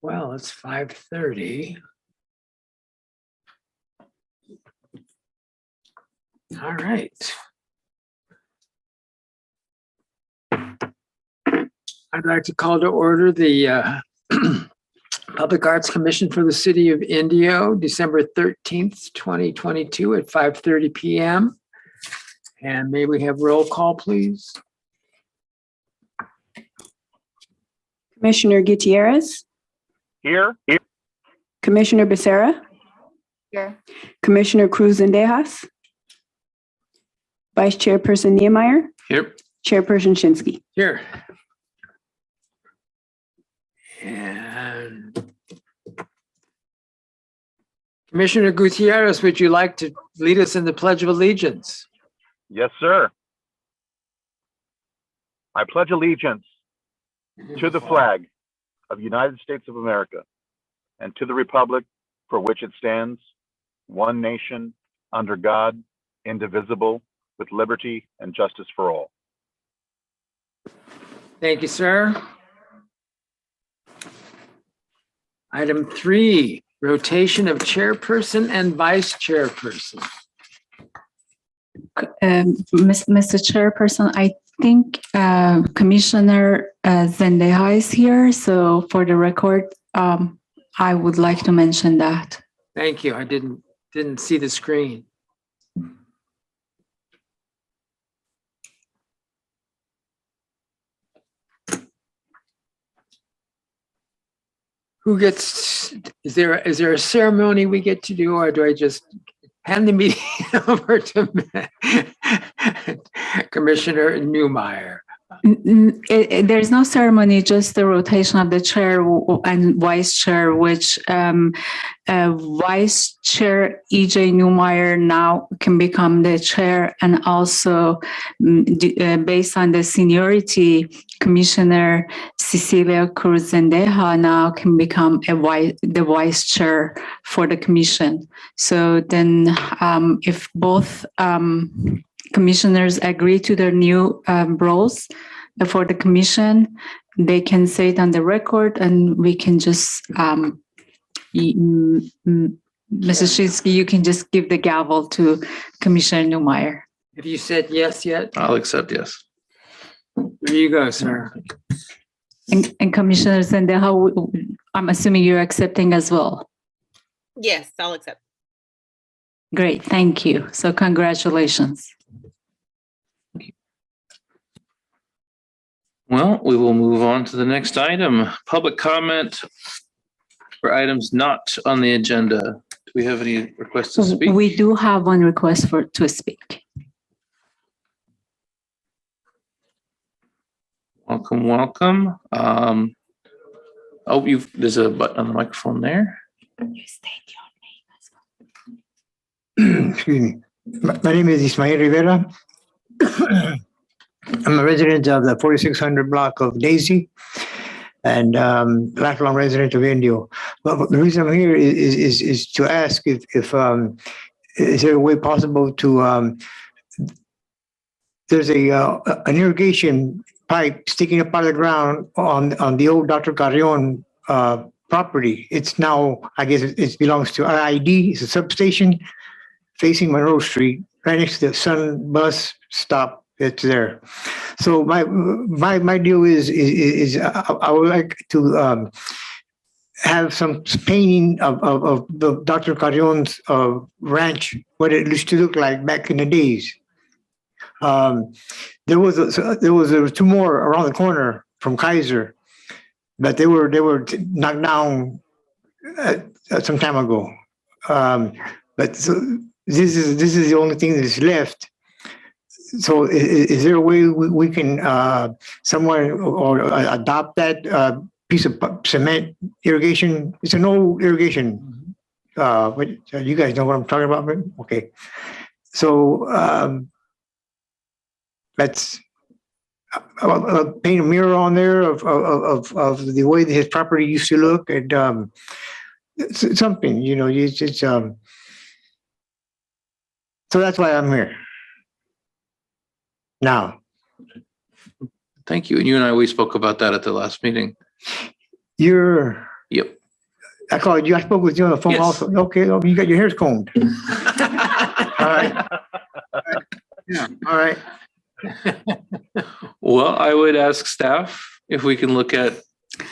Well, it's 5:30. All right. I'd like to call to order the Public Arts Commission for the City of Indio, December 13th, 2022 at 5:30 p.m. And may we have roll call, please? Commissioner Gutierrez, Here. Commissioner Becerra, Here. Commissioner Cruz Zendejas, Vice Chairperson Niemeyer, Here. Chairperson Shinsky. Here. And Commissioner Gutierrez, would you like to lead us in the Pledge of Allegiance? Yes, sir. I pledge allegiance to the flag of the United States of America and to the republic for which it stands, one nation, under God, indivisible, with liberty and justice for all. Thank you, sir. Item 3, rotation of chairperson and vice chairperson. Mr. Chairperson, I think Commissioner Zendeja is here. So for the record, I would like to mention that. Thank you. I didn't see the screen. Who gets, is there a ceremony we get to do, or do I just hand the meeting over to Commissioner Neumeyer? There's no ceremony, just the rotation of the chair and vice chair, which Vice Chair E.J. Neumeyer now can become the chair, and also based on the seniority, Commissioner Cecilia Cruz Zendeja now can become the vice chair for the commission. So then if both commissioners agree to their new roles for the commission, they can say it on the record, and we can just, Mrs. Shinsky, you can just give the gavel to Commissioner Neumeyer. Have you said yes yet? I'll accept yes. There you go, sir. And Commissioner Zendeja, I'm assuming you're accepting as well. Yes, I'll accept. Great, thank you. So congratulations. Well, we will move on to the next item. Public comment for items not on the agenda. Do we have any requests to speak? We do have one request to speak. Welcome, welcome. There's a button on the microphone there. You state your name as well. Excuse me. My name is Ismael Rivera. I'm a resident of the 4600 block of Daisy and lifelong resident of Indio. But the reason I'm here is to ask if is there a way possible to there's an irrigation pipe sticking up out of the ground on the old Dr. Carrion property. It's now, I guess it belongs to RID. It's a substation facing Monroe Street, right next to the Sun bus stop. It's there. So my deal is I would like to have some painting of the Dr. Carrion's ranch, what it used to look like back in the days. There was two more around the corner from Kaiser, but they were knocked down some time ago. But so this is the only thing that is left. So is there a way we can somewhere or adopt that piece of cement irrigation? It's an old irrigation. But you guys know what I'm talking about, right? Okay. So let's paint a mirror on there of the way that his property used to look, and something, you know, it's so that's why I'm here now. Thank you. And you and I, we spoke about that at the last meeting. You're Yep. I called you, I spoke with you on the phone Yes. also. Okay, oh, you got your hair combed. All right, yeah, all right. Well, I would ask staff if we can look at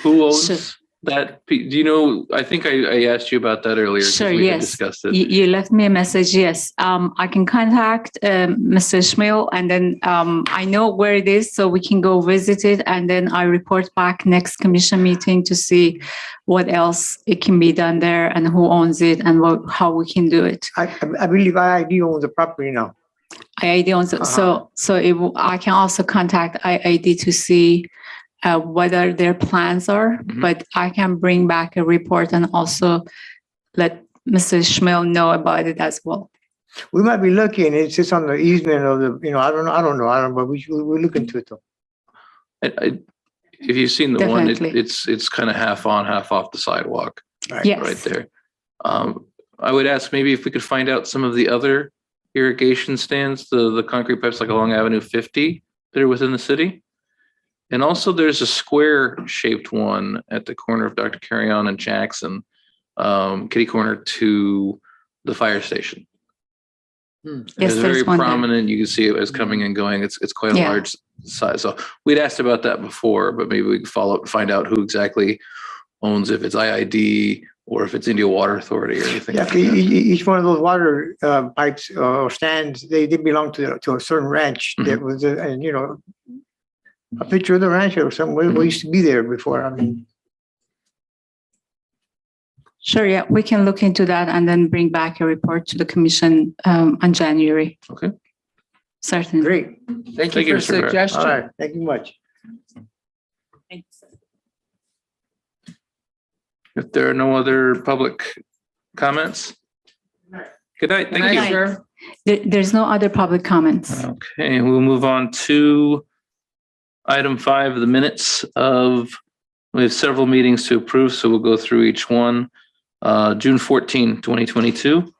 who owns Sure. that. Do you know, I think I asked you about that earlier. 'cause Sure, we had yes. discussed it. You left me a message, yes. I can contact Mr. Schmiel and then I know where it is, so we can go visit it. And then I report back next commission meeting to see what else it can be done there and who owns it and how we can do it. I believe IID owns the property now. IID owns it. I can also contact IID to see whether their plans are, Mhm. but I can bring back a report and also let Mr. Schmiel know about it as well. We might be looking, it's just on the easement of the, I don't know, but we'll look into it though. If you've seen the one, Definitely. it's kind of half on, half off the sidewalk right Yes, there. I would ask maybe if we could find out some of the other irrigation stands, the concrete pipes like along Avenue 50 that are within the city. And also there's a square shaped one at the corner of Dr. Carrion and Jackson, kitty corner to the fire station. Yes, It's very there's one there. prominent. You can see it as coming and going. It's quite a Yeah. large size. So we'd asked about that before, but maybe we can follow up and find out who exactly owns, if it's IID or if it's India Water Authority or anything. Yeah, like that. each one of those water pipes or stands, they belong to a certain ranch that was, and a picture of the ranch or something, we used to be there before, I mean. Sure, yeah, we can look into that and then bring back a report to the commission on January. Okay. Certainly. Great, Thank Thank you you, for Mr. Guerra. all suggestion. right, thank you much. If there are no other public comments. Good night. Good Thank night, you. sir. There's no other public comments. Okay, we'll move on to item 5, the minutes of, we have several meetings to approve, so we'll go through each one. June 14, 2022.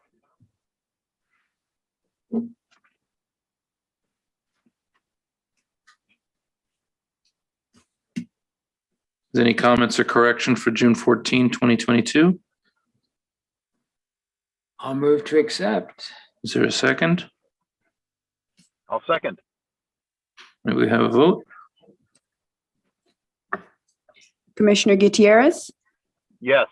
Is any comments or correction for June 14, 2022? I'll move to accept. Is there a second? I'll second. May we have a vote? Commissioner Gutierrez, Yes.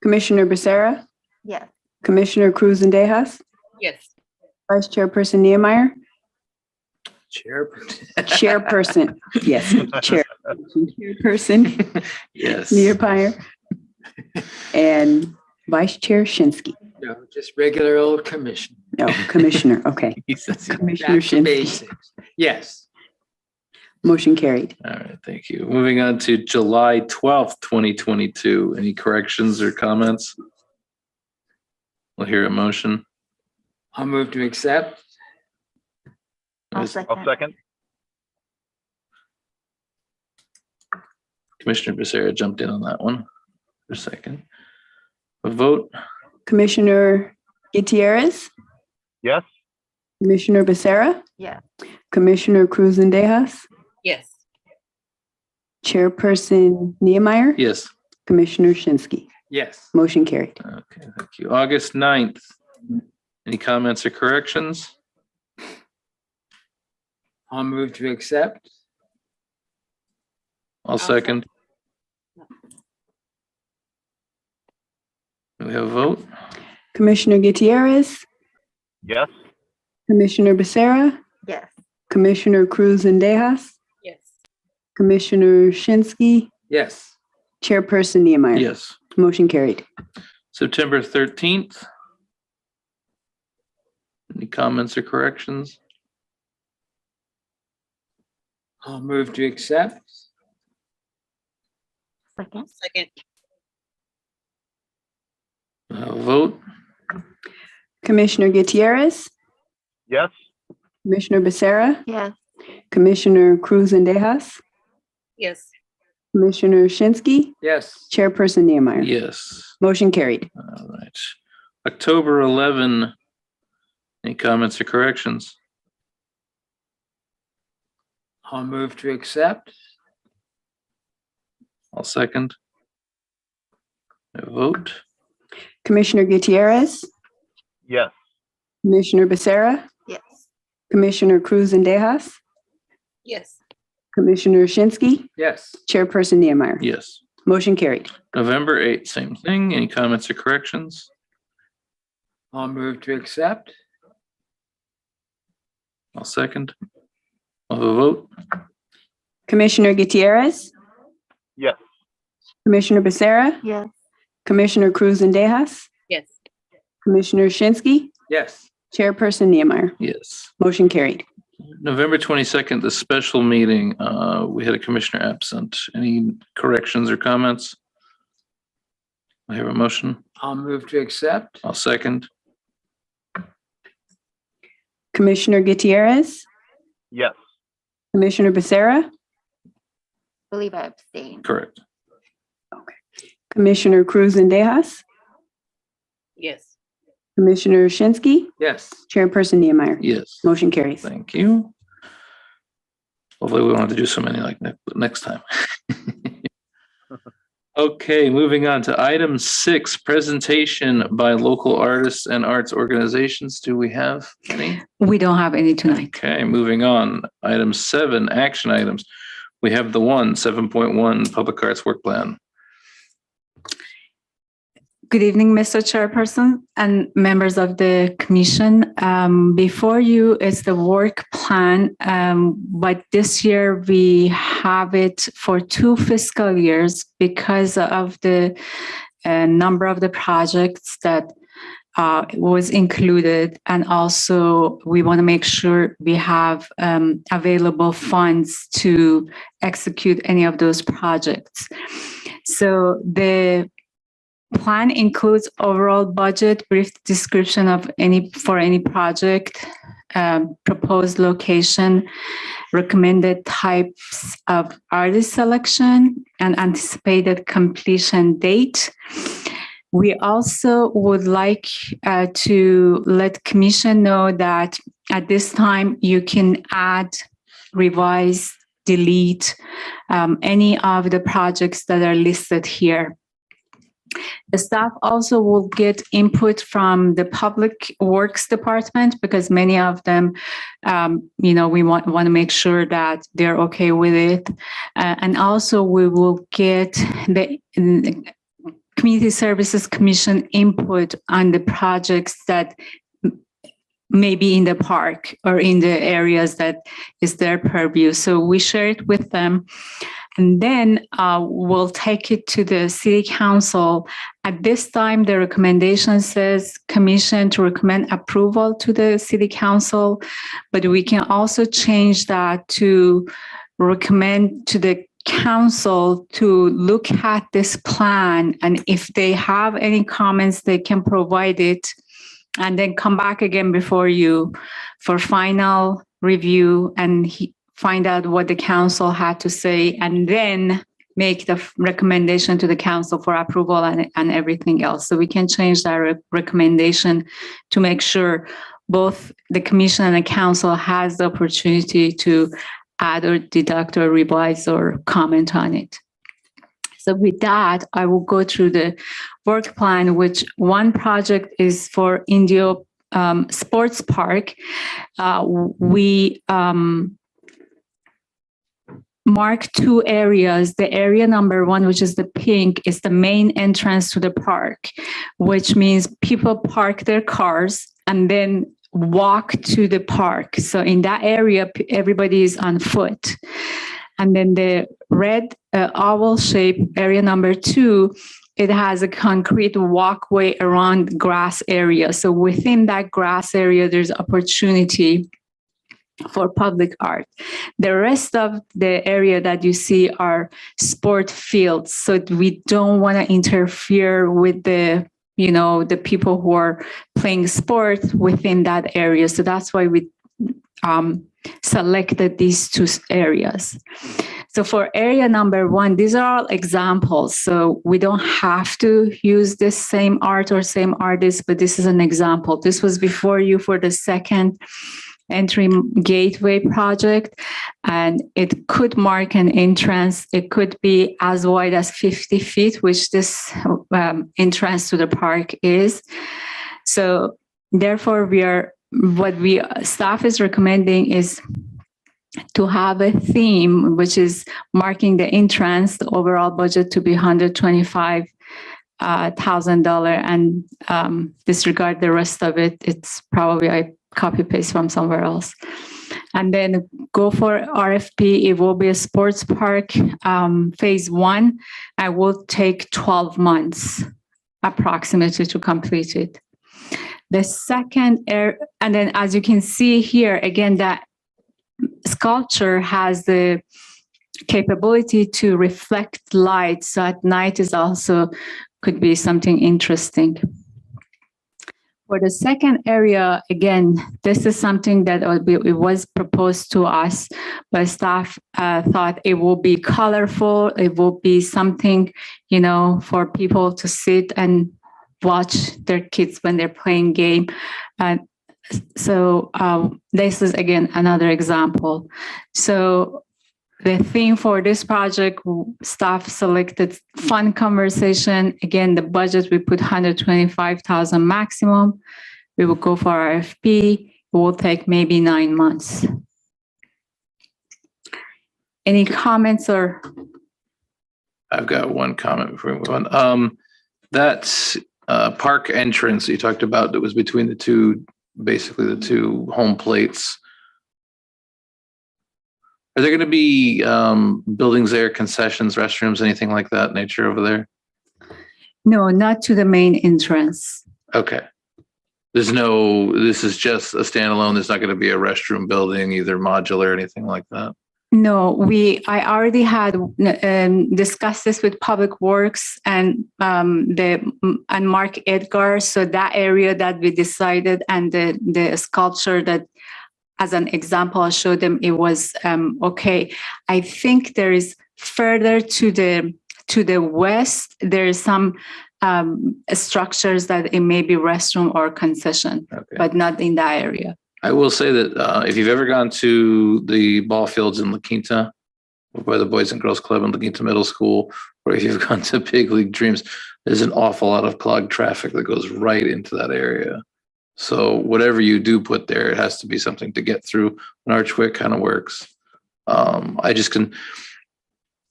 Commissioner Becerra, Yes. Commissioner Cruz and Dejas, Yes. Vice Chairperson Niemeyer, Chair. Chairperson, yes, Chair. Chairperson Yes. Niemeyer, and Vice Chair Shinsky. No, just regular old commission. No, Commissioner, okay. Commissioner Back to Shinsky. basics. Yes. Motion carried. All right, thank you. Moving on to July 12th, 2022. Any corrections or comments? We'll hear a motion. I'll move to accept. I'll second. Commissioner Becerra jumped in on that one for a second. A vote? Commissioner Gutierrez, Yes. Commissioner Becerra, Yeah. Commissioner Cruz and Dejas, Yes. Chairperson Niemeyer, Yes. Commissioner Shinsky. Yes. Motion carried. Okay, thank you. August 9th. Any comments or corrections? I'll move to accept. I'll second. We have a vote? Commissioner Gutierrez, Yes. Commissioner Becerra, Yes. Commissioner Cruz and Dejas, Yes. Commissioner Shinsky, Yes. Chairperson Niemeyer. Yes. Motion carried. September 13th. Any comments or corrections? I'll move to accept. Second. Vote? Commissioner Gutierrez, Yes. Commissioner Becerra, Yes. Commissioner Cruz and Dejas, Yes. Commissioner Shinsky, Yes. Chairperson Niemeyer. Yes. Motion carried. All right. October 11. Any comments or corrections? I'll move to accept. I'll second. A vote? Commissioner Gutierrez, Yes. Commissioner Becerra, Yes. Commissioner Cruz and Tejas, Yes. Commissioner Shinsky, Yes. Chairperson Niemeyer. Yes. Motion carried. November 8th, same thing. Any comments or corrections? I'll move to accept. I'll second. I'll have a vote? Commissioner Gutierrez, Yes. Commissioner Becerra, Yes. Commissioner Cruz and Tejas, Yes. Commissioner Shinsky, Yes. Chairperson Niemeyer. Yes. Motion carried. November 22nd, the special meeting, we had a commissioner absent. Any corrections or comments? I have a motion. I'll move to accept. I'll second. Commissioner Gutierrez, Yes. Commissioner Becerra, Believe I abstain. Correct. Commissioner Cruz and Tejas, Yes. Commissioner Shinsky, Yes. Chairperson Niemeyer. Yes. Motion carries. Thank you. Hopefully we won't have to do so many like next time. Okay, moving on to item 6, presentation by local artists and arts organizations. Do we have any? We don't have any tonight. Okay, moving on. Item 7, action items. We have the 7.1 Public Arts Work Plan. Good evening, Mr. Chairperson and members of the commission. Before you is the work plan, but this year we have it for 2 fiscal years because of the number of the projects that was included. And also we want to make sure we have available funds to execute any of those projects. So the plan includes overall budget, brief description of any project, proposed location, recommended types of artist selection, and anticipated completion date. We also would like to let Commission know that at this time you can add, revise, delete any of the projects that are listed here. The staff also will get input from the Public Works Department because many of them, we want to make sure that they're okay with it. And also we will get the Community Services Commission input on the projects that may be in the park or in the areas that is their purview. So we share it with them. And then we'll take it to the City Council. At this time, the recommendation says Commission to recommend approval to the City Council, but we can also change that to recommend to the Council to look at this plan. And if they have any comments, they can provide it and then come back again before you for final review and find out what the council had to say, and then make the recommendation to the council for approval and everything else. So we can change that recommendation to make sure both the commission and the council has the opportunity to add or deduct or revise or comment on it. So with that, I will go through the work plan, which one project is for Indio Sports Park. We mark 2 areas. The area number 1, which is the pink, is the main entrance to the park, which means people park their cars and then walk to the park. So in that area, everybody is on foot. And then the red oval shape, area number 2, it has a concrete walkway around grass area. So within that grass area, there's opportunity for public art. The rest of the area that you see are sport fields. So we don't want to interfere with the people who are playing sport within that area. So that's why we selected these 2 areas. So for area number 1, these are all examples. So we don't have to use this same art or same artist, but this is an example. This was before you for the second entry gateway project, and it could mark an entrance. It could be as wide as 50 feet, which this entrance to the park is. So therefore, staff is recommending is to have a theme, which is marking the entrance, the overall budget to be $125,000, and disregard the rest of it. It's probably I copy paste from somewhere else. And then go for RFP. It will be a sports park, phase 1. I will take 12 months approximately to complete it. The second and then as you can see here, again, that sculpture has the capability to reflect light. So at night is also could be something interesting. For the second area, again, this is something that it was proposed to us, but staff thought it will be colorful. It will be something, for people to sit and watch their kids when they're playing game. So this is, again, another example. So the theme for this project, staff selected fun conversation. Again, the budget, we put $125,000 maximum. We will go for RFP. It will take maybe 9 months. Any comments or? I've got one comment before we move on. That park entrance you talked about that was between the two, basically the two home plates. Are there going to be buildings there, concessions, restrooms, anything like that nature over there? No, not to the main entrance. Okay. This is just a standalone. There's not going to be a restroom building, either modular or anything like that. No, I already had discussed this with Public Works and Mark Edgar. So that area that we decided, and the sculpture that, as an example, I showed them, it was okay. I think there is further to the west, there is some structures that it may be restroom or concession, Okay. but not in that area. I will say that if you've ever gone to the ball fields in La Quinta, by the Boys and Girls Club in La Quinta Middle School, or if you've gone to Big League Dreams, there's an awful lot of clogged traffic that goes right into that area. So whatever you do put there, it has to be something to get through. An archway kind of works.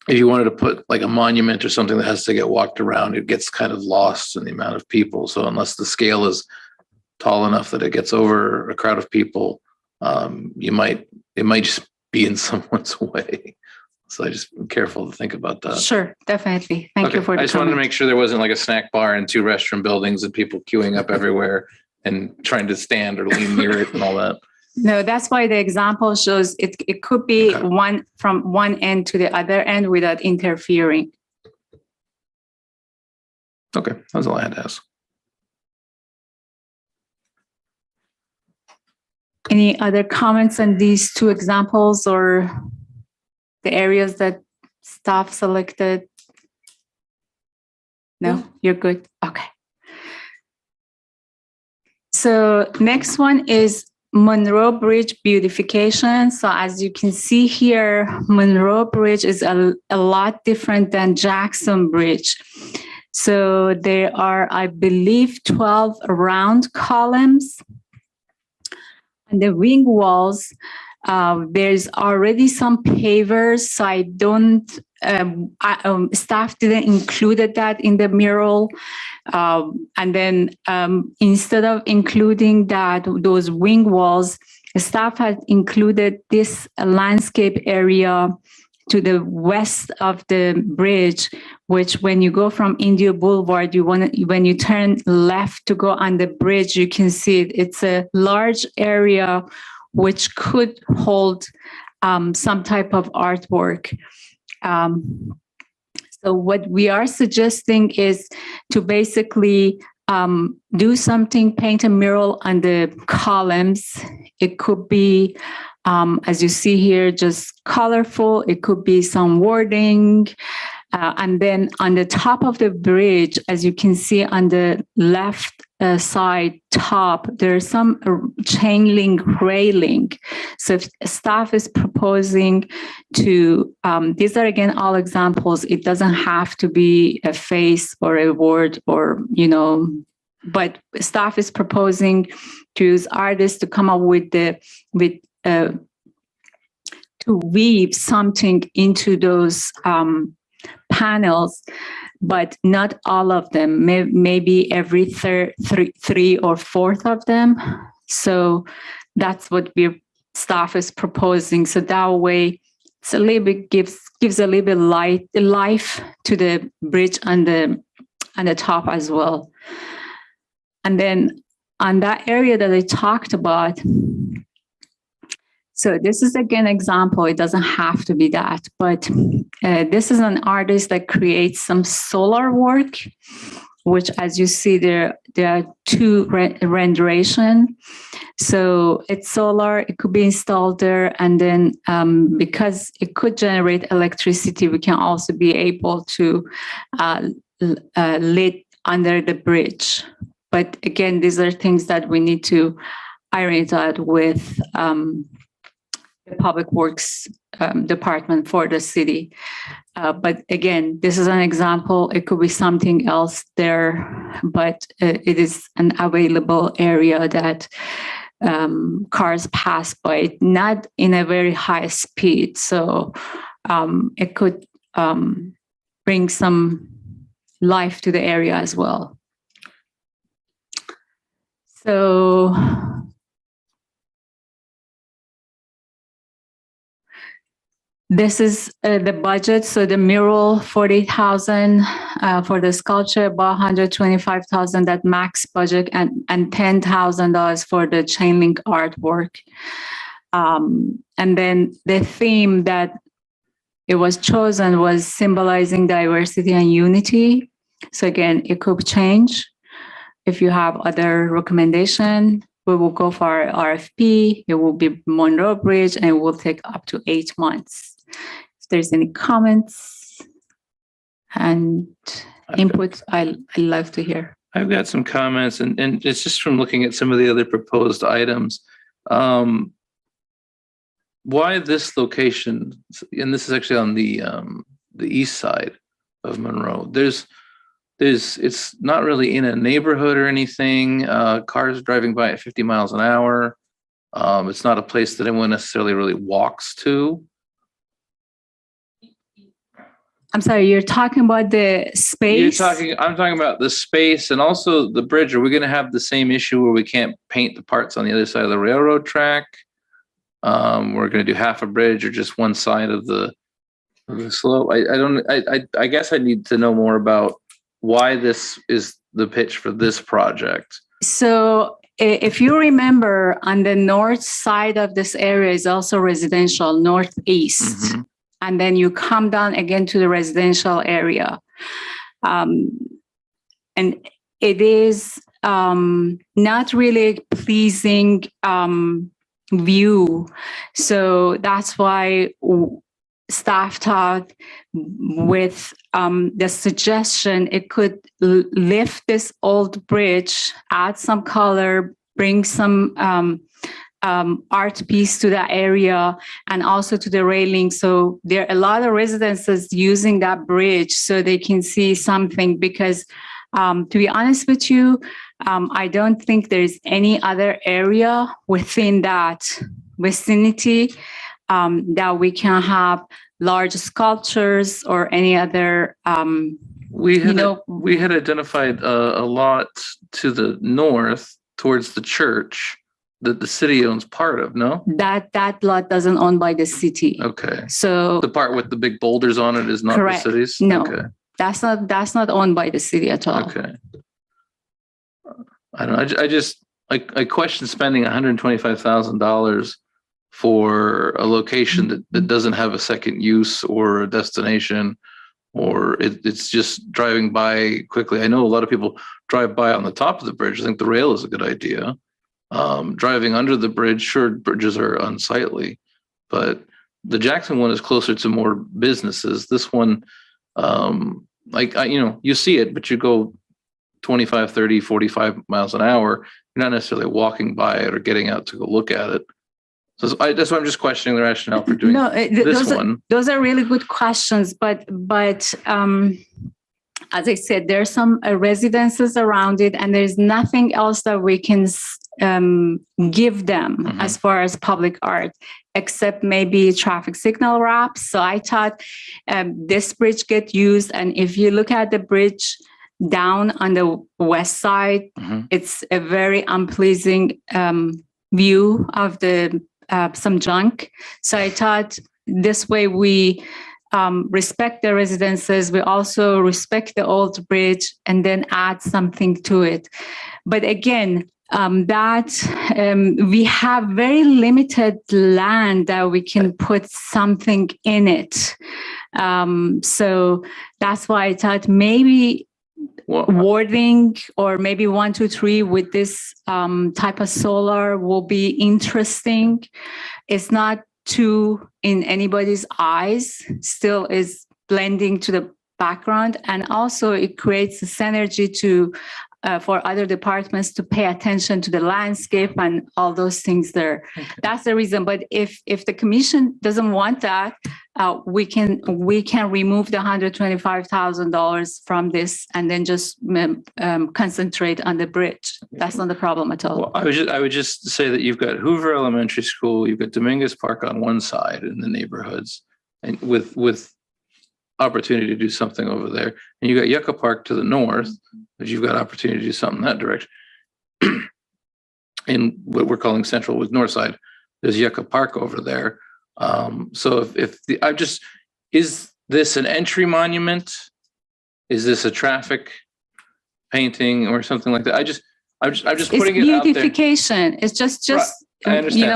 If you wanted to put like a monument or something that has to get walked around, it gets kind of lost in the amount of people. So unless the scale is tall enough that it gets over a crowd of people, it might just be in someone's way. So I just be careful to think about that. Sure, definitely. Thank you for the I just wanted to comment. make sure there wasn't like a snack bar and 2 restroom buildings and people queuing up everywhere and trying to stand or lean near it and all that. No, that's why the example shows it could be Okay. one from one end to the other end without interfering. Okay, that's all I had to ask. Any other comments on these 2 examples or the areas that staff selected? No, you're good. Okay. So next one is Monroe Bridge beautification. So as you can see here, Monroe Bridge is a lot different than Jackson Bridge. So there are, I believe, 12 round columns. And the wing walls, there's already some pavers, so I don't, staff didn't include that in the mural. And then instead of including those wing walls, staff had included this landscape area to the west of the bridge, which when you go from Indio Boulevard, when you turn left to go on the bridge, you can see it. It's a large area which could hold some type of artwork. So what we are suggesting is to basically do something, paint a mural on the columns. It could be, as you see here, just colorful. It could be some wording. And then on the top of the bridge, as you can see on the left side top, there's some chain link railing. So if staff is proposing to, these are again all examples. It doesn't have to be a face or a word or, but staff is proposing to use artists to come up with to weave something into those panels, but not all of them, maybe every three or fourth of them. So that's what staff is proposing. So that way it's a little bit gives a little bit life to the bridge on the top as well. And then on that area that I talked about, so this is again example. It doesn't have to be that, but this is an artist that creates some solar work, which, as you see, there are two renderation. So it's solar. It could be installed there, and then because it could generate electricity, we can also be able to lit under the bridge. But again, these are things that we need to iron it out with the Public Works Department for the city. But again, this is an example. It could be something else there, but it is an available area that cars pass by, not in a very high speed. So it could bring some life to the area as well. So this is the budget. So the mural, 40,000 for the sculpture, about 125,000 that max budget, and $10,000 for the chain link artwork. And then the theme that it was chosen was symbolizing diversity and unity. So again, it could change. If you have other recommendation, we will go for our RFP. It will be Monroe Bridge, and it will take up to 8 months. If there's any comments and input, I'd love to hear. I've got some comments, and it's just from looking at some of the other proposed items. Why this location? And this is actually on the east side of Monroe. It's not really in a neighborhood or anything. Cars driving by at 50 miles an hour. It's not a place that anyone necessarily really walks to. I'm sorry, you're talking about the space? I'm talking about the space and also the bridge. Are we going to have the same issue where we can't paint the parts on the other side of the railroad track? We're going to do half a bridge or just one side of the slope. I guess I need to know more about why this is the pitch for this project. So if you remember, on the north side of this area is also residential, northeast. Mm-hmm. And then you come down again to the residential area. And it is not really pleasing view. So that's why staff thought with the suggestion, it could lift this old bridge, add some color, bring some art piece to that area, and also to the railing. So there are a lot of residences using that bridge so they can see something, because to be honest with you, I don't think there's any other area within that vicinity that we can have large sculptures or any other. We had identified a lot to the north towards the church that the city owns part of. No, that lot doesn't own by the city. Okay, so the part with the big boulders on it is not correct. The city's. No, okay. That's not owned by the city at all. Okay. I don't know. I question spending $125,000 for a location that doesn't have a second use or a destination, or it's just driving by quickly. I know a lot of people drive by on the top of the bridge. I think the rail is a good idea. Driving under the bridge, sure, bridges are unsightly, but the Jackson one is closer to more businesses. This one, You see it, but you go 25, 30, 45 miles an hour. You're not necessarily walking by it or getting out to go look at it. So that's why I'm just questioning the rationale for doing No, this one. those are really good questions, but as I said, there's some residences around it, and there's nothing else that we can give them Mhm. as far as public art, except maybe traffic signal wraps. So I thought this bridge get used, and if you look at the bridge down on the west side, Mhm. it's a very unpleasing view of the some junk. So I thought this way we respect the residences. We also respect the old bridge and then add something to it. But again, we have very limited land that we can put something in it. So that's why I thought maybe Well, wording or maybe 1, 2, 3 with this type of solar will be interesting. It's not too in anybody's eyes, still is blending to the background. And also it creates a synergy to for other departments to pay attention to the landscape and all those things there. Okay. That's the reason. But if the commission doesn't want that, we can remove the $125,000 from this and then just concentrate on the bridge. That's not the problem at all. Well, I would just say that you've got Hoover Elementary School, you've got Dominguez Park on one side in the neighborhoods, and with opportunity to do something over there, and you got Yucca Park to the north, but you've got opportunity to do something in that direction. In what we're calling central with north side, there's Yucca Park over there. So is this an entry monument? Is this a traffic painting or something like that? I'm just It's putting it out there. beautification. It's just Right. I understand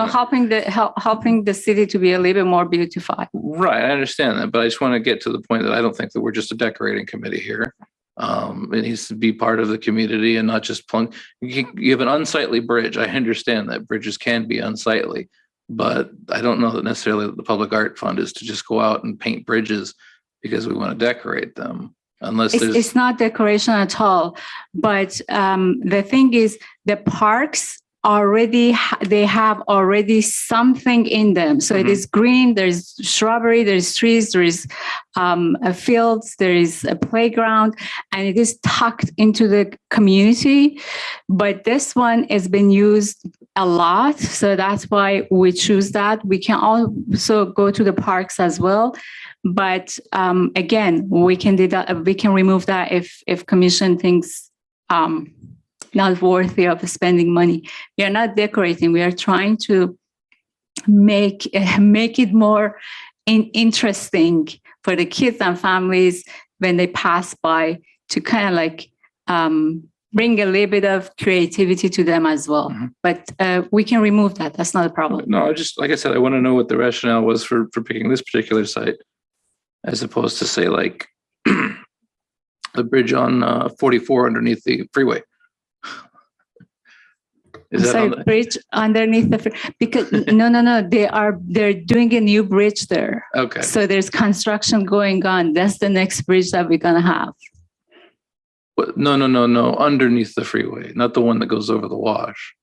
that. helping the city to be a little bit more beautified. Right, I understand that, but I just want to get to the point that I don't think that we're just a decorating committee here. It needs to be part of the community and not just plunk. You have an unsightly bridge. I understand that bridges can be unsightly, but I don't know that necessarily the public art fund is to just go out and paint bridges because we want to decorate them. Unless there's It's not decoration at all. But the thing is, the parks they have already something in them. So it Mhm. is green, there's shrubbery, there's trees, there is fields, there is a playground, and it is tucked into the community. But this one has been used a lot. So that's why we choose that. We can also go to the parks as well. But again, we can remove that if commission thinks not worthy of spending money. We are not decorating. We are trying to make it more interesting for the kids and families when they pass by, to kind of like bring a little bit of creativity to them as well. Mhm. But we can remove that. That's not a problem. no, I just, like I said, I want to know what the rationale was for picking this particular site, as opposed to say like the bridge on 44 underneath the freeway. Is that Sorry, on the, bridge underneath because no, they're doing a new bridge there. okay? So there's construction going on. That's the next bridge that we're gonna have. But no, underneath the freeway, not the one that goes over the wash.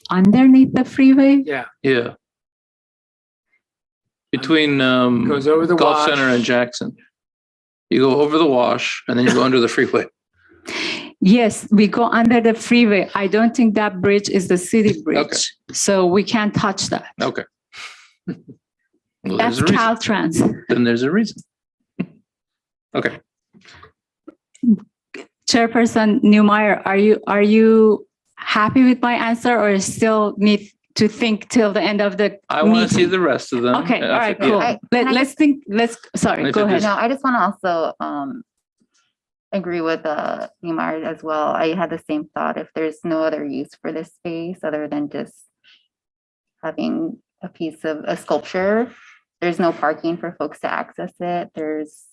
Underneath the freeway? Yeah, Yeah. Between goes over the Golf wash. Center and Jackson. You go over the wash and then you go under the freeway. Yes, we go under the freeway. I don't think that bridge is the city bridge. Okay. So we can't touch that. Okay. Well, That's there's a reason. Caltrans. Then there's a reason. Okay. Chairperson Newmeyer, are you happy with my answer, or still need to think till the end of the I want to see meeting? the rest of them. Okay, all right, Yeah. cool. Can I Let's think, sorry, If go it ahead. is- No, I just want to also agree with Newmeyer as well. I had the same thought. If there's no other use for this space other than just having a piece of a sculpture, there's no parking for folks to access it. There's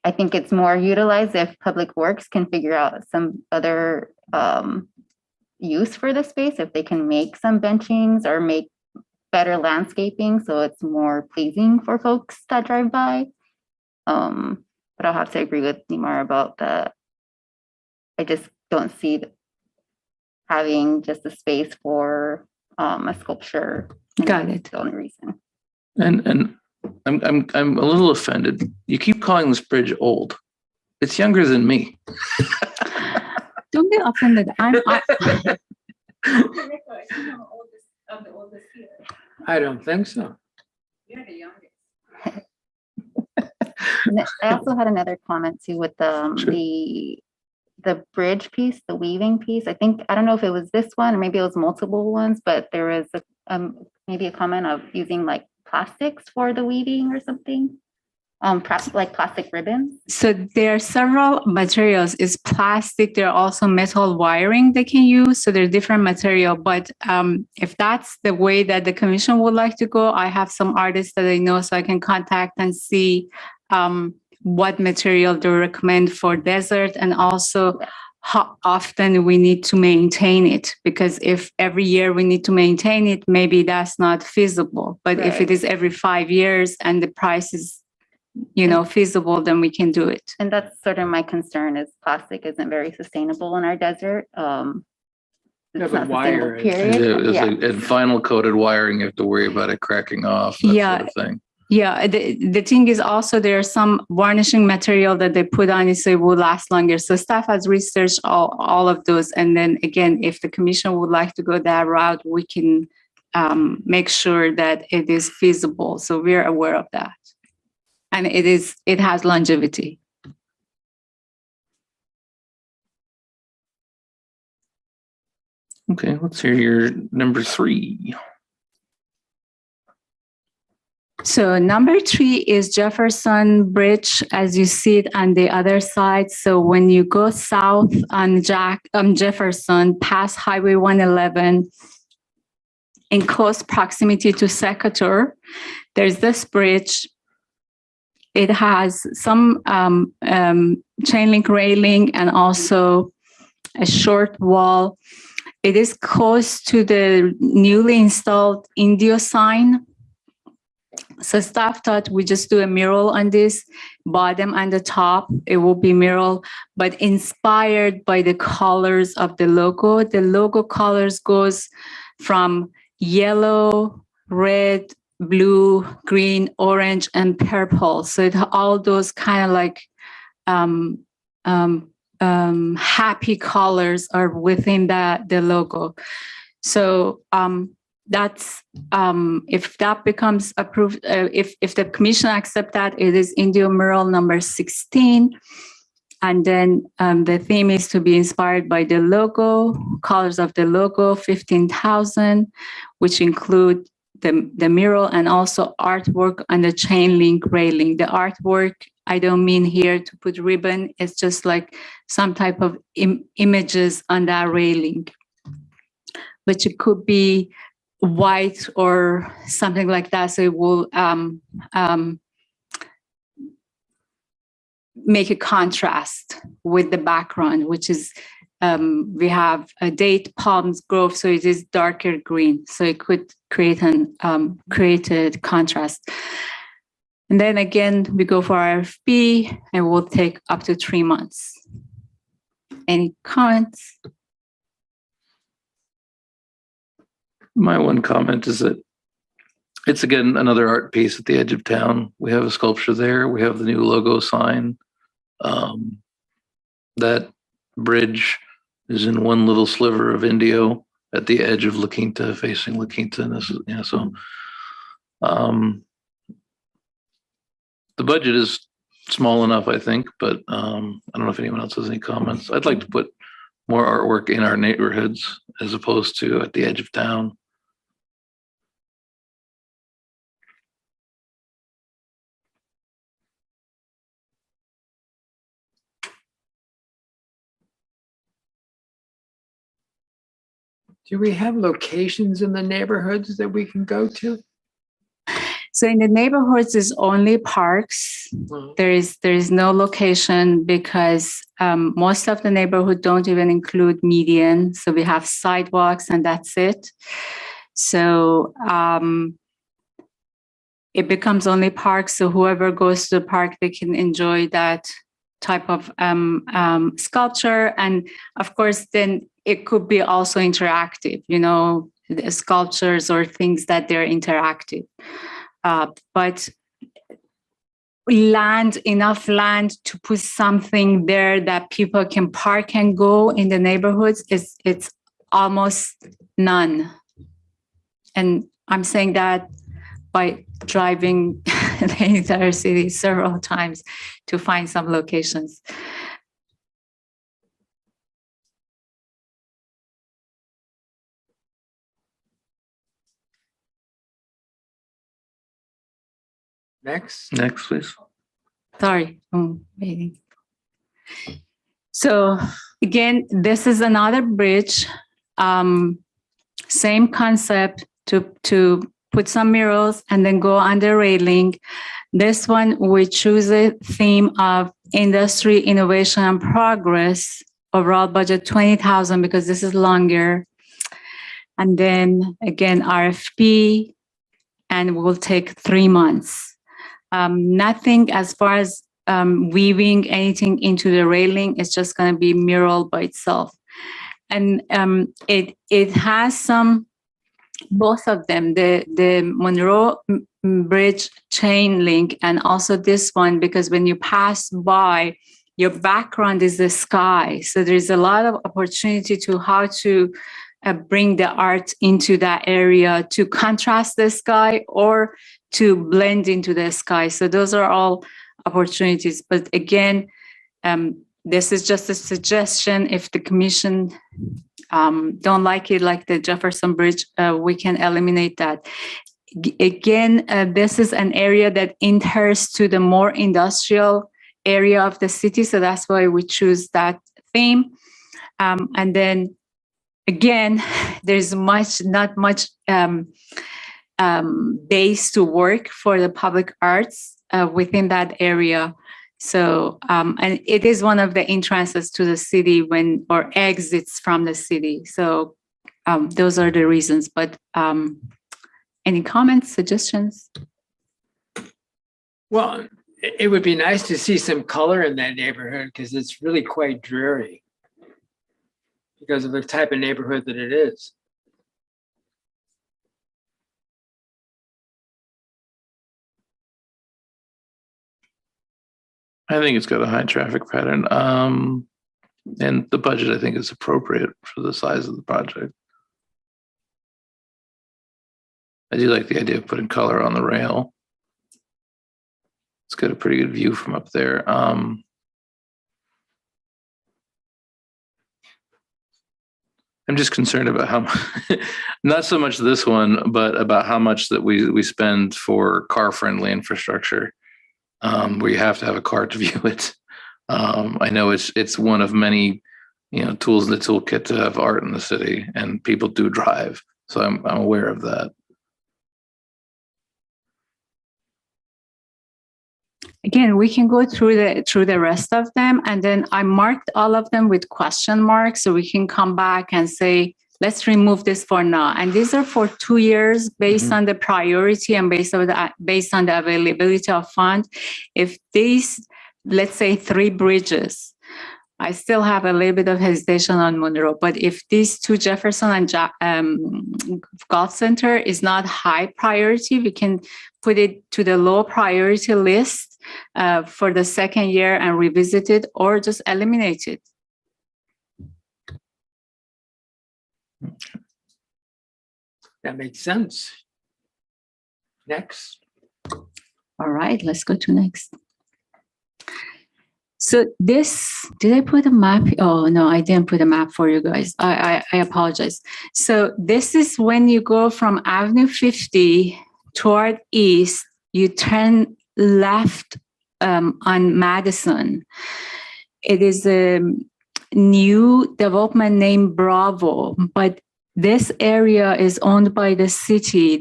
I think it's more utilized if Public Works can figure out some other use for the space, if they can make some benchings or make better landscaping, so it's more pleasing for folks that drive by. But I'll have to agree with Nimar about I just don't see having just a space for a sculpture. And Got that's it. the only reason. And I'm a little offended. You keep calling this bridge old. It's younger than me. Don't be offended. I don't think so. And I also had another comment too with Sure. the bridge piece, the weaving piece. I don't know if it was this one or maybe it was multiple ones, but there was maybe a comment of using like plastics for the weaving or something. Perhaps like plastic ribbons. So there are several materials. It's plastic. There are also metal wiring they can use. So they're different material. But if that's the way that the commission would like to go, I have some artists that I know, so I can contact and see what material they recommend for desert, and also how often we need to maintain it. Because if every year we need to maintain it, maybe that's not feasible. But if it Right. is every 5 years and the price is feasible, then we can do it. And that's sort of my concern is plastic isn't very sustainable in our desert. It's but not wire sustainable, is. period. It's Yeah. like, and vinyl coated wiring, you have to worry about it cracking off, that Yeah. sort of thing. Yeah, the thing is also there are some varnishing material that they put on it so it will last longer. So staff has researched all of those. And then again, if the commission would like to go that route, we can make sure that it is feasible. So we're aware of that. And it has longevity. Okay, let's hear your number 3. So number 3 is Jefferson Bridge, as you see it on the other side. So when you go south on Jefferson, past Highway 111, in close proximity to Secatur, there's this bridge. It has some chain link railing and also a short wall. It is close to the newly installed Indio sign. So staff thought we just do a mural on this, bottom and the top, it will be mural, but inspired by the colors of the logo. The logo colors goes from yellow, red, blue, green, orange, and purple. So all those kind of like happy colors are within the logo. So that's if that becomes approved, if the commission accept that, it is Indio mural number 16. And then the theme is to be inspired by the logo, colors of the logo, 15,000, which include the mural and also artwork on the chain link railing. The artwork, I don't mean here to put ribbon, it's just like some type of images on that railing, which it could be white or something like that. So it will make a contrast with the background, which is we have a date palms grove, so it is darker green. So it could create created contrast. And then again, we go for RFP and it will take up to 3 months. Any comments? My one comment is that it's again another art piece at the edge of town. We have a sculpture there. We have the new logo sign. That bridge is in one little sliver of Indio at the edge of La Quinta, facing La Quinta. And this is, so the budget is small enough, I think, but I don't know if anyone else has any comments. I'd like to put more artwork in our neighborhoods as opposed to at the edge of town. Do we have locations in the neighborhoods that we can go to? So in the neighborhoods is only parks. There is no location because most of the neighborhood don't even include median. So we have sidewalks and that's it. So it becomes only park. So whoever goes to the park, they can enjoy that type of sculpture. And of course, then it could be also interactive, the sculptures or things that they're interactive. But enough land to put something there that people can park and go in the neighborhoods, it's almost none. And I'm saying that by driving the entire city several times to find some locations. Next. Next, please. Sorry, I'm waiting. So again, this is another bridge. Same concept to put some murals and then go under railing. This one, we choose a theme of industry, innovation, and progress. Overall budget 20,000 because this is longer. And then again, RFP, and will take 3 months. Nothing as far as weaving anything into the railing. It's just going to be mural by itself. And it has some, both of them, the Monroe Bridge chain link and also this one, because when you pass by, your background is the sky. So there's a lot of opportunity to how to bring the art into that area to contrast the sky or to blend into the sky. So those are all opportunities. But again, this is just a suggestion. If the commission don't like it, like the Jefferson Bridge, we can eliminate that. Again, this is an area that enters to the more industrial area of the city. So that's why we choose that theme. And then again, there's not much base to work for the public arts within that area. So, and it is one of the entrances to the city or exits from the city. So those are the reasons. But any comments, suggestions? Well, it would be nice to see some color in that neighborhood because it's really quite dreary because of the type of neighborhood that it is. I think it's got a high traffic pattern. And the budget, I think, is appropriate for the size of the project. I do like the idea of putting color on the rail. It's got a pretty good view from up there. I'm just concerned about how, not so much this one, but about how much that we spend for car-friendly infrastructure, where you have to have a car to view it. I know it's one of many, tools in the toolkit to have art in the city, and people do drive, so I'm aware of that. Again, we can go through the rest of them, and then I marked all of them with question marks, so we can come back and say, let's remove this for now. And these are for 2 years based on the priority and based on the availability of funds. If these, let's say 3 bridges, I still have a little bit of hesitation on Monroe, but if these 2, Jefferson and Golf Center, is not high priority, we can put it to the low priority list for the second year and revisit it, or just eliminate it. That makes sense. Next. All right, let's go to next. So this, did I put a map? Oh, no, I didn't put a map for you guys. I apologize. So this is when you go from Avenue 50 toward east, you turn left on Madison. It is a new development named Bravo, but this area is owned by the city.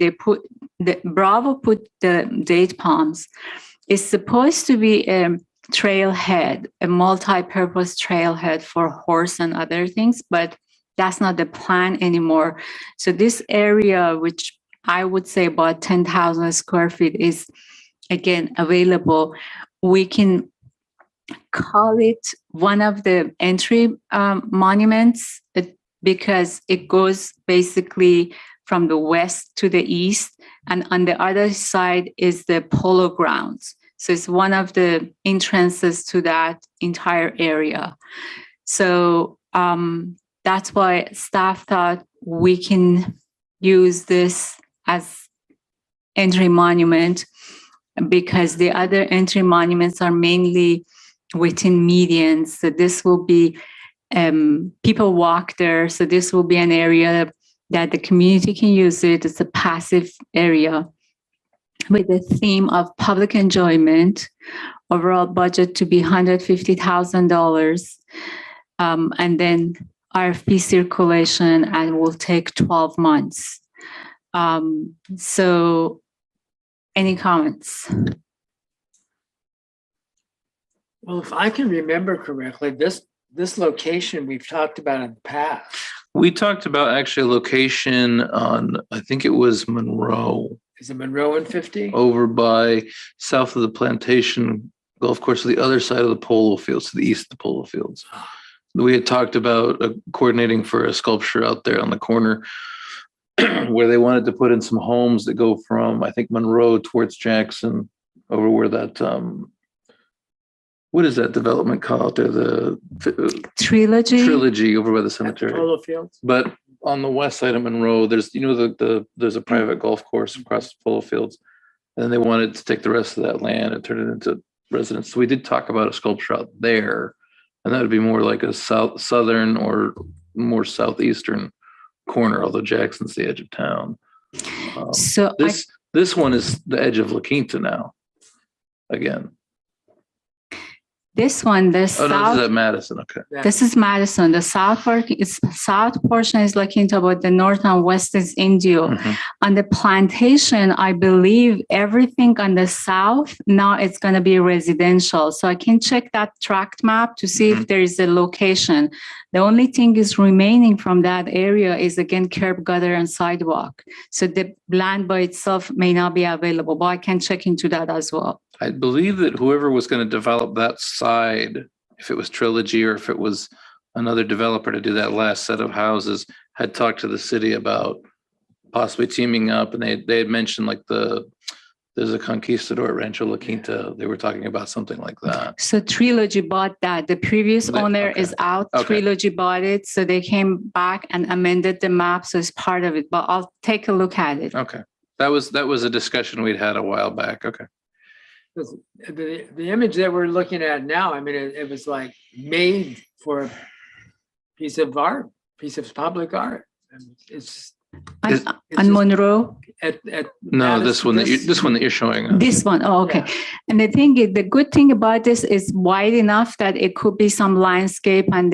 Bravo put the date palms. It's supposed to be a trailhead, a multi-purpose trailhead for horse and other things, but that's not the plan anymore. So this area, which I would say about 10,000 square feet, is again available. We can call it one of the entry monuments because it goes basically from the west to the east, and on the other side is the polo grounds. So it's one of the entrances to that entire area. So that's why staff thought we can use this as entry monument, because the other entry monuments are mainly within medians. So this will be, people walk there. So this will be an area that the community can use it. It's a passive area with the theme of public enjoyment. Overall budget to be $150,000. And then RFP circulation, and will take 12 months. So any comments? Well, if I can remember correctly, this location we've talked about in the past. We talked about actually a location on, I think it was Monroe, Is it Monroe and 50? over by south of the Plantation Golf Course, to the other side of the polo fields, to the east of the polo fields. We had talked about coordinating for a sculpture out there on the corner where they wanted to put in some homes that go from, I think, Monroe towards Jackson, over where that, what is that development called there? The Trilogy over by the At the cemetery. Polo Fields? But on the west side of Monroe, there's, there's a private golf course across the polo fields. And they wanted to take the rest of that land and turn it into residence. So we did talk about a sculpture out there, and that would be more like a southern or more southeastern corner, although Jackson's the edge of town. So This one is the edge of La Quinta now. Again. this one, the Oh, no, south. this is at Madison. Okay. This is Madison. The south portion is La Quinta, but the north and west is Indio. Mhm. On the plantation, I believe everything on the south now it's going to be residential. So I can check that tract map to see if there is a location. The only thing is remaining from that area is again curb, gutter, and sidewalk. So the land by itself may not be available, but I can check into that as well. I believe that whoever was going to develop that side, if it was Trilogy or if it was another developer to do that last set of houses, had talked to the city about possibly teaming up. And they had mentioned like there's a conquistador at Rancho La Quinta. They were talking about something like that. So Trilogy bought that. The previous owner Okay. is out. Okay. Trilogy bought it. So they came back and amended the map. So it's part of it, but I'll take a look at it. Okay. That was a discussion we'd had a while back. Okay. The image that we're looking at now, I mean, it was like made for a piece of art, piece of public art. And it's Is- On just- Monroe, at No, this one that you're showing us. this one. Oh, okay. And the good thing about this is wide enough that it could be some landscape, and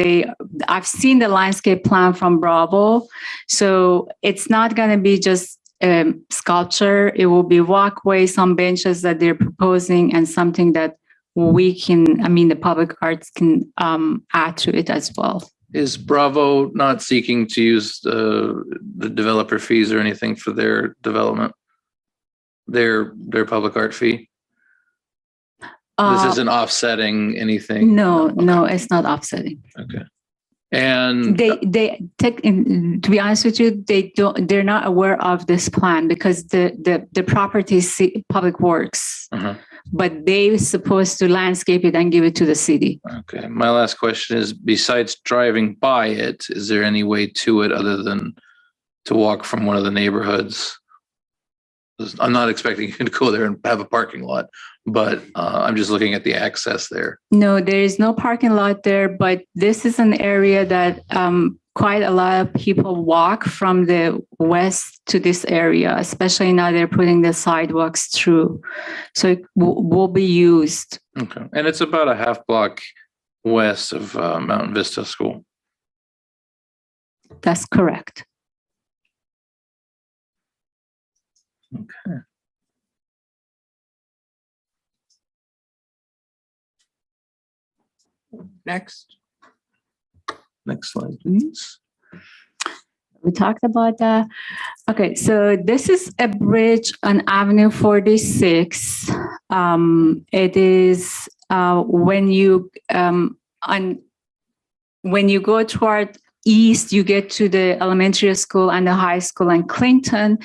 I've seen the landscape plan from Bravo. So it's not going to be just sculpture. It will be walkway, some benches that they're proposing, and something that the public arts can add to it as well. Is Bravo not seeking to use the developer fees or anything for their development? Their public art fee? This isn't offsetting anything? No, Okay. it's not offsetting. Okay. And They take, to be honest with you, they're not aware of this plan because the property is public works, uh-huh. but they're supposed to landscape it and give it to the city. Okay. My last question is, besides driving by it, is there any way to it other than to walk from one of the neighborhoods? I'm not expecting you to go there and have a parking lot, but I'm just looking at the access there. No, there is no parking lot there, but this is an area that quite a lot of people walk from the west to this area, especially now they're putting the sidewalks through. So it will be used. Okay. And it's about a half block west of Mountain Vista School. That's correct. Okay. Next. Next slide, please. We talked about that. Okay, so this is a bridge on Avenue 46. It is when you go toward east, you get to the elementary school and the high school in Clinton.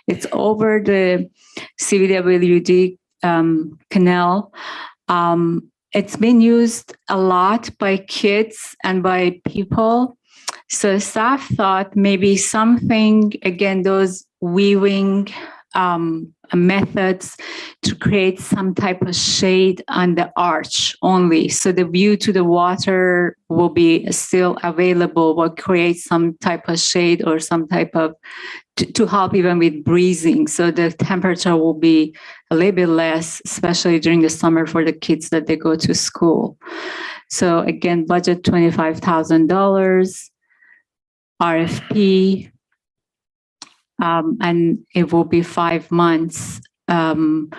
It's over the CVWD canal. It's been used a lot by kids and by people. So staff thought maybe something, again, those weaving methods to create some type of shade on the arch only. So the view to the water will be still available, but create some type of shade or some type of, to help even with breezing. So the temperature will be a little bit less, especially during the summer for the kids that they go to school. So again, budget $25,000. RFP, and it will be 5 months. Again,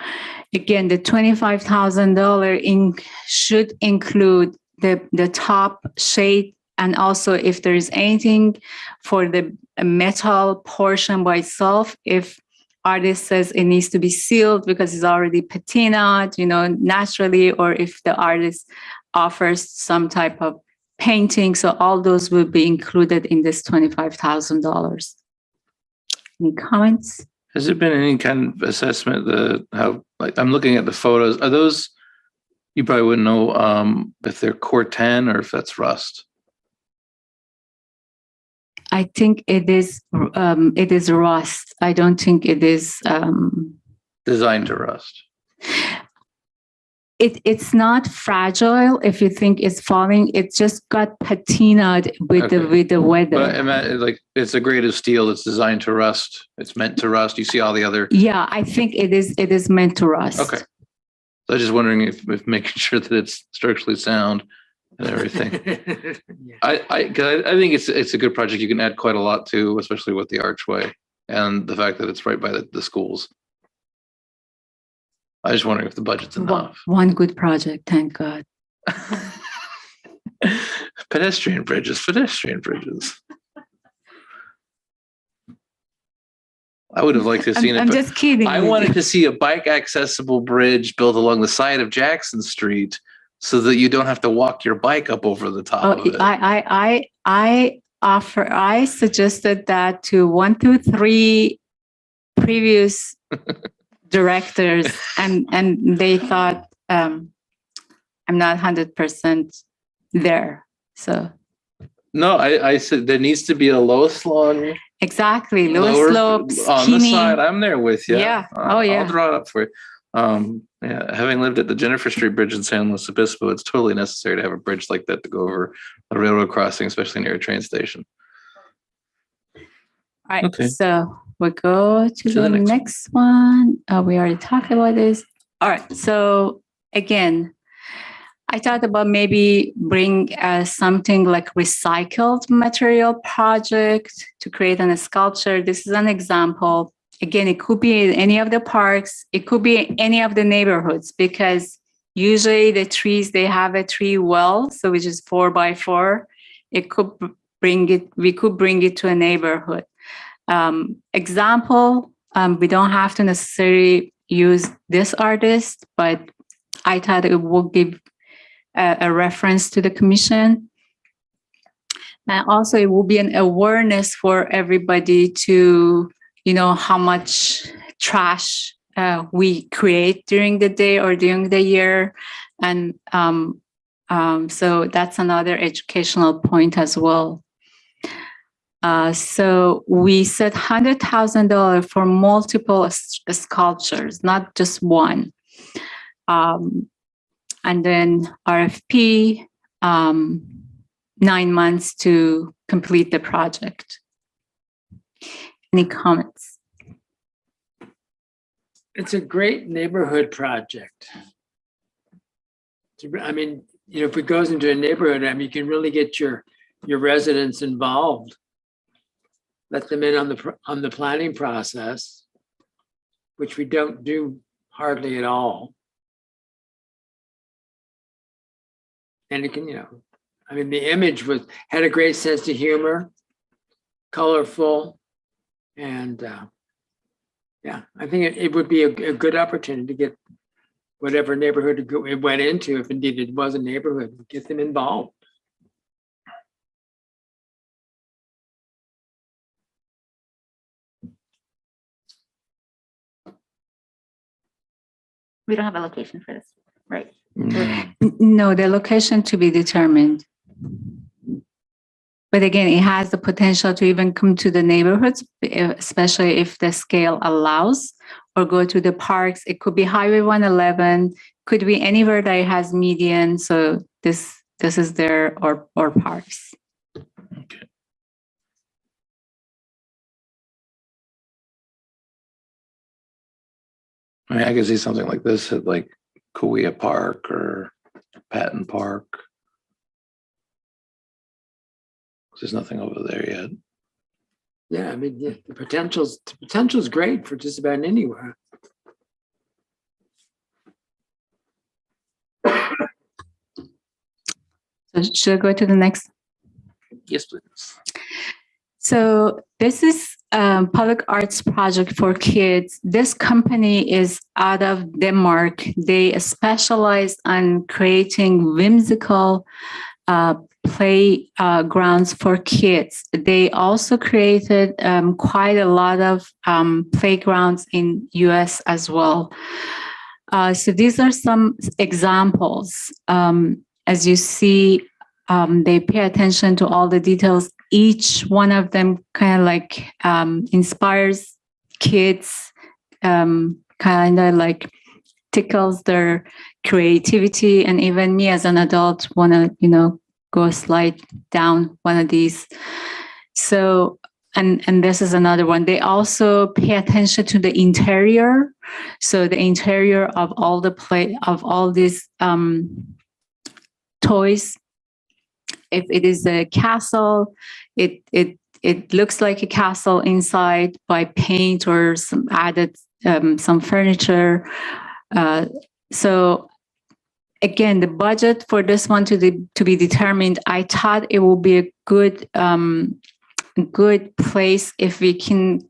the $25,000 should include the top shade, and also if there is anything for the metal portion by itself, if artist says it needs to be sealed because it's already patinaed, naturally, or if the artist offers some type of painting. So all those will be included in this $25,000. Any comments? Has there been any kind of assessment how, like, I'm looking at the photos, are those, you probably wouldn't know if they're Corten or if that's rust? I think it is rust. I don't think it is Designed to rust. It's not fragile. If you think it's falling, it just got patinaed with the weather. But I mean, like, it's a grade of steel that's designed to rust. It's meant to rust. You see all the other. Yeah, I think it is meant to rust. Okay. So I was just wondering if making sure that it's structurally sound and everything. Yeah. I think it's a good project. You can add quite a lot to, especially with the archway and the fact that it's right by the schools. I was wondering if the budget's enough. One good project, thank God. Pedestrian bridges. I would have liked to have seen it. I'm just kidding. I wanted to see a bike accessible bridge built along the side of Jackson Street so that you don't have to walk your bike up over the top of it. I suggested that to 1, 2, 3 previous directors, and they thought I'm not 100% there. So no, I said there needs to be a low slung, exactly, low lower slopes, on skinny. the side. I'm there with you. Yeah. Oh yeah. I'll draw it up for you. Yeah, having lived at the Jennifer Street Bridge in San Luis Obispo, it's totally necessary to have a bridge like that to go over a railroad crossing, especially near a train station. All right. Okay. So we'll go to the next one. We already talked about this. All right. So again, I thought about maybe bring something like recycled material project to create a sculpture. This is an example. Again, it could be in any of the parks. It could be any of the neighborhoods, because usually the trees, they have a tree well, so which is 4x4. We could bring it to a neighborhood. Example, we don't have to necessarily use this artist, but I thought it would give a reference to the commission. And also it will be an awareness for everybody to, how much trash we create during the day or during the year. And so that's another educational point as well. So we set $100,000 for multiple sculptures, not just one. And then RFP, 9 months to complete the project. Any comments? It's a great neighborhood project. I mean, if it goes into a neighborhood, you can really get your residents involved. Let them in on the planning process, which we don't do hardly at all. And it can, the image had a great sense of humor. colorful. And yeah, I think it would be a good opportunity to get whatever neighborhood it went into, if indeed it was a neighborhood, get them involved. We don't have a location for this, right? No, the location to be determined. But again, it has the potential to even come to the neighborhoods, especially if the scale allows, or go to the parks. It could be Highway 111, could be anywhere that has median. So this is there, or parks. Okay. I mean, I could see something like this at like Kauai Park or Patton Park. There's nothing over there yet. Yeah, I mean, yeah, the potential's great for just about anywhere. So should I go to the next? Yes, please. So this is a public arts project for kids. This company is out of Denmark. They specialize on creating whimsical playgrounds for kids. They also created quite a lot of playgrounds in US as well. So these are some examples. As you see, they pay attention to all the details. Each one of them kind of like inspires kids, kind of like tickles their creativity. And even me as an adult want to, go slide down one of these. So, and this is another one. They also pay attention to the interior. So the interior of all these toys. If it is a castle, it looks like a castle inside by paint or some added some furniture. So again, the budget for this one to be determined. I thought it will be a good place if we can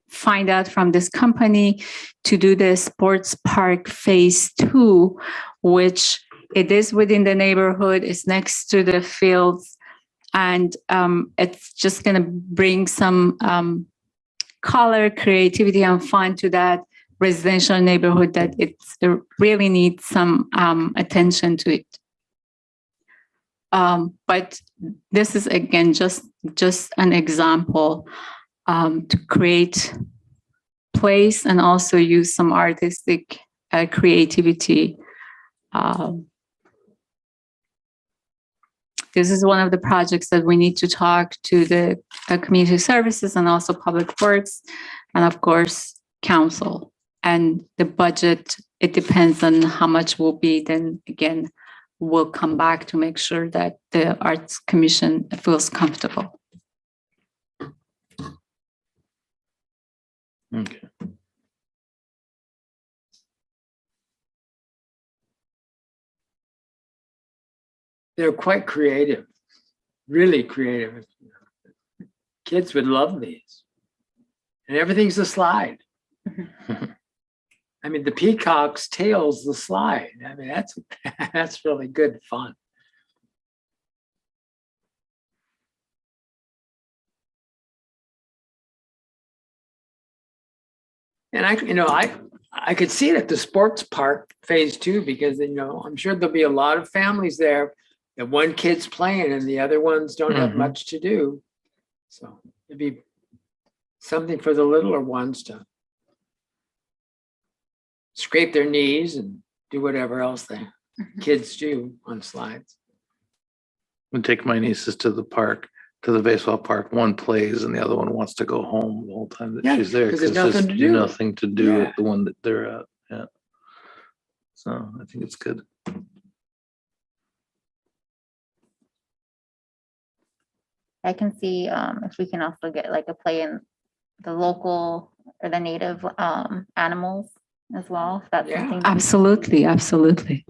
find out from this company to do the sports park phase 2, which it is within the neighborhood, it's next to the fields, and it's just going to bring some color, creativity, and fun to that residential neighborhood that it really needs some attention to it. But this is, again, just an example to create place and also use some artistic creativity. This is one of the projects that we need to talk to the community services and also public works, and of course, council. And the budget, it depends on how much will be. Then again, we'll come back to make sure that the Arts Commission feels comfortable. Okay. They're quite creative, really creative. Kids would love these. And everything's a slide. I mean, the peacock's tail's the slide. I mean, that's really good fun. And I could see it at the sports park phase 2, because I'm sure there'll be a lot of families there that one kid's playing and the other ones don't have much to do. So it'd be something for the littler ones to scrape their knees and do whatever else the kids do on slides. I take my nieces to the park, to the baseball park. One plays and the other one wants to go home the whole time that Yeah, she's there 'cause there's nothing to do. nothing to do Yeah. with the one that they're at. Yeah. So I think it's good. I can see if we can also get like a play in the local or the native animals as well. If that's Yeah. something. Absolutely, absolutely.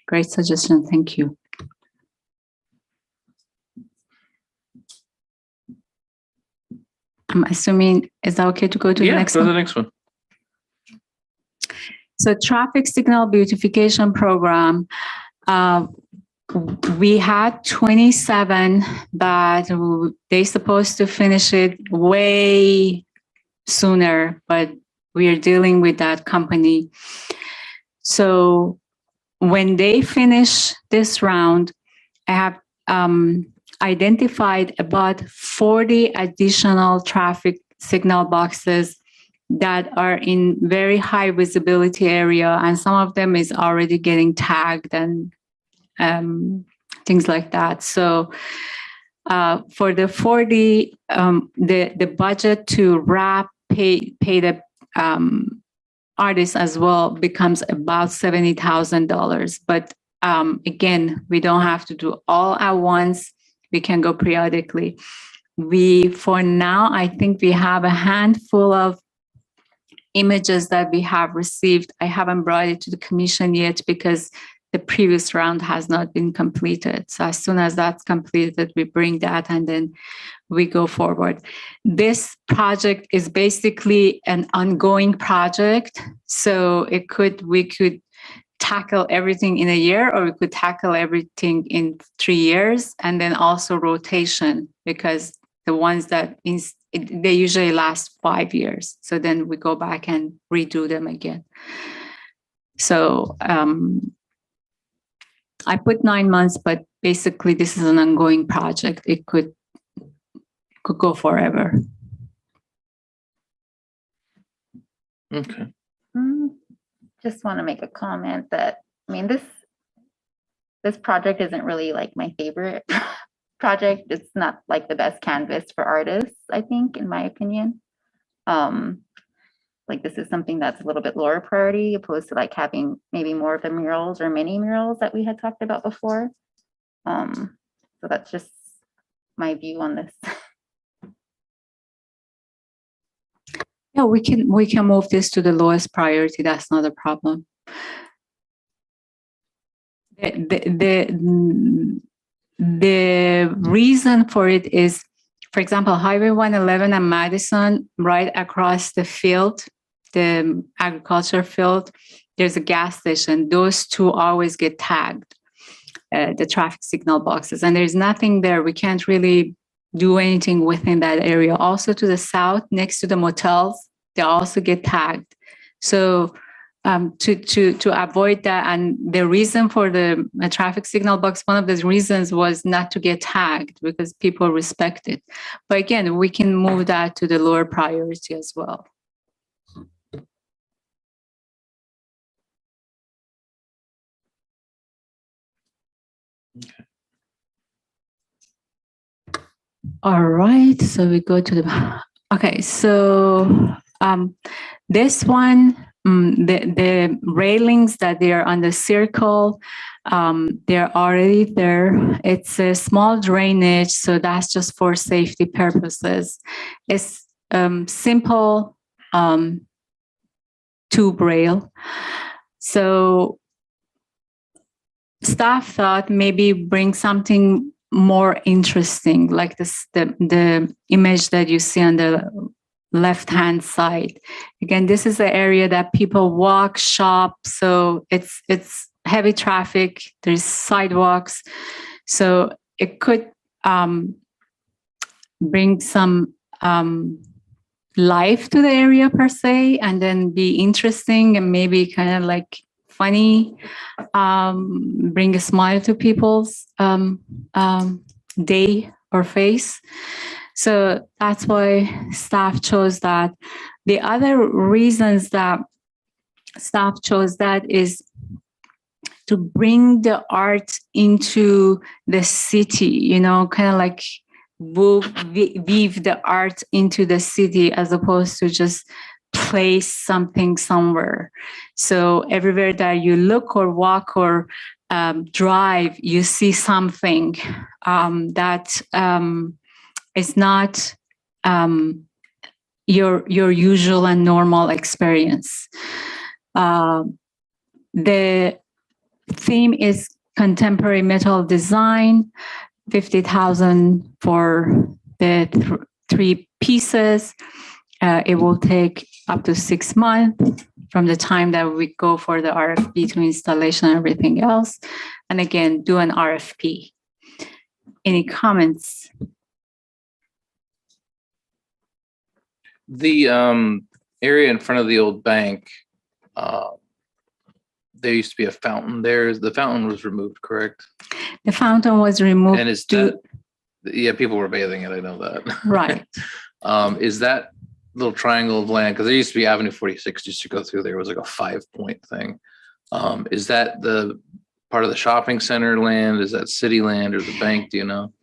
Great suggestion. Thank you. I'm assuming, is that okay to go to the Yeah, next go to one? the next one. So traffic signal beautification program, we had 27, but they supposed to finish it way sooner, but we are dealing with that company. So when they finish this round, I have identified about 40 additional traffic signal boxes that are in very high visibility area, and some of them is already getting tagged and things like that. So for the 40, the budget to pay the artists as well becomes about $70,000. But again, we don't have to do all at once. We can go periodically. For now, I think we have a handful of images that we have received. I haven't brought it to the commission yet because the previous round has not been completed. So as soon as that's completed, we bring that and then we go forward. This project is basically an ongoing project. So we could tackle everything in a year, or we could tackle everything in 3 years, and then also rotation, because the ones that they usually last 5 years. So then we go back and redo them again. So I put 9 months, but basically this is an ongoing project. It could go forever. Okay. Just want to make a comment that, I mean, this project isn't really like my favorite project. It's not like the best canvas for artists, I think, in my opinion. Like this is something that's a little bit lower priority opposed to like having maybe more of the murals or mini murals that we had talked about before. So that's just my view on this. Yeah, we can move this to the lowest priority. That's not a problem. The reason for it is, for example, Highway 111 and Madison, right across the field, the agriculture field, there's a gas station. Those two always get tagged, the traffic signal boxes, and there's nothing there. We can't really do anything within that area. Also to the south, next to the motels, they also get tagged. So to avoid that, and the reason for the traffic signal box, one of the reasons was not to get tagged because people respect it. But again, we can move that to the lower priority as well. Okay. All right, so we go to the, okay, so this one, the railings that they are on the circle, they're already there. It's a small drainage, so that's just for safety purposes. It's simple tube rail. So staff thought maybe bring something more interesting, like this, the image that you see on the left-hand side. Again, this is the area that people walk, shop, so it's heavy traffic. There's sidewalks, so it could bring some life to the area per se, and then be interesting and maybe kind of like funny, bring a smile to people's day or face. So that's why staff chose that. The other reasons that staff chose that is to bring the art into the city, you know, kind of like weave the art into the city as opposed to just place something somewhere. So everywhere that you look or walk or drive, you see something that is not your usual and normal experience. The theme is contemporary metal design, 50,000 for the three pieces. It will take up to 6 months from the time that we go for the RFP to installation and everything else. And again, do an RFP. Any comments? The area in front of the old bank, there used to be a fountain there. The fountain was removed, correct? The fountain was removed. And is to- that, yeah, people were bathing in it, I know that. Right. Is that little triangle of land, because there used to be Avenue 46 used to go through there, it was like a 5-point thing. Is that the part of the shopping center land? Is that city land or the bank? Do you know?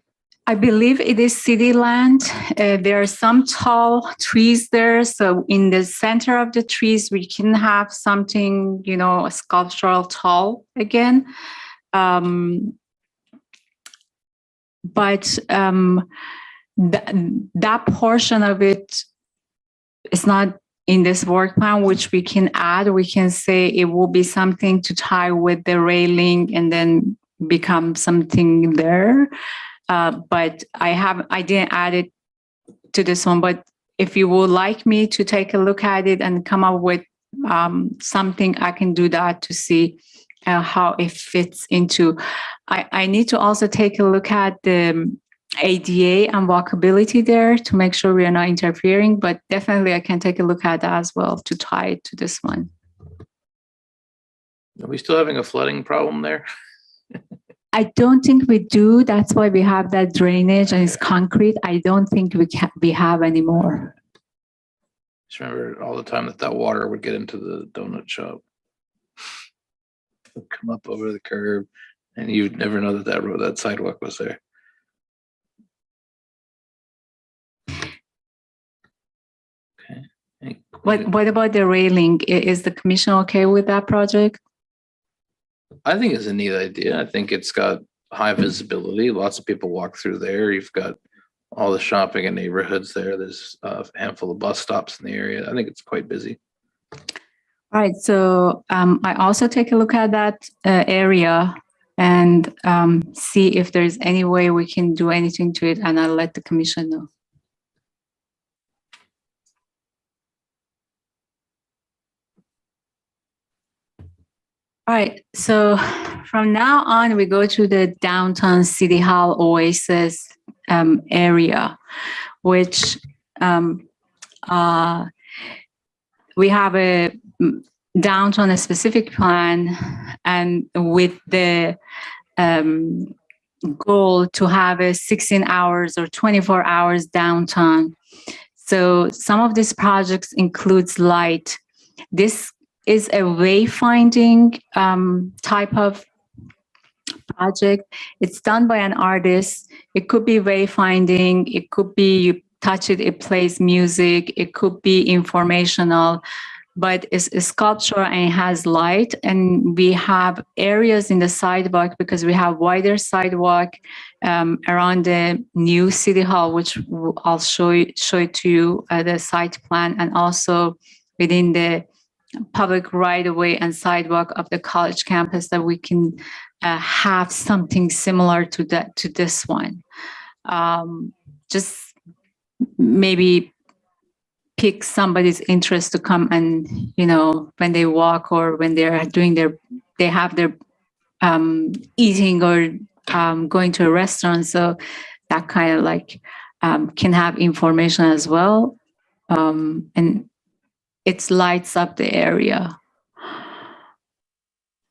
I believe it is city land. There are some tall trees there. So in the center of the trees, we can have something, a sculptural tall again. But that portion of it is not in this work plan, which we can add. We can say it will be something to tie with the railing and then become something there. But I didn't add it to this one. But if you would like me to take a look at it and come up with something, I can do that to see how it fits into. I need to also take a look at the ADA and walkability there to make sure we are not interfering. But definitely, I can take a look at that as well to tie it to this one. Are we still having a flooding problem there? I don't think we do. That's why we have that drainage and it's concrete. I don't think we have anymore. Just remember all the time that water would get into the donut shop. It would come up over the curb, and you'd never know that sidewalk was there. Okay. What about the railing? Is the commission okay with that project? I think it's a neat idea. I think it's got high visibility. Lots of people walk through there. You've got all the shopping and neighborhoods there. There's a handful of bus stops in the area. I think it's quite busy. All right. So I also take a look at that area and see if there's any way we can do anything to it, and I'll let the commission know. All right, so from now on, we go to the downtown City Hall Oasis area, which we have a downtown a specific plan, and with the goal to have a 16 hours or 24 hours downtown. So some of these projects includes light. This is a wayfinding type of project. It's done by an artist. It could be wayfinding. It could be you touch it, it plays music. It could be informational, but it's a sculpture and it has light. And we have areas in the sidewalk because we have wider sidewalk around the new City Hall, which I'll show it to you the site plan, and also within the public right-of-way and sidewalk of the college campus, that we can have something similar to this one. Just maybe pick somebody's interest to come and, when they walk or when they're doing they have their eating or going to a restaurant. So that kind of like can have information as well. And it lights up the area.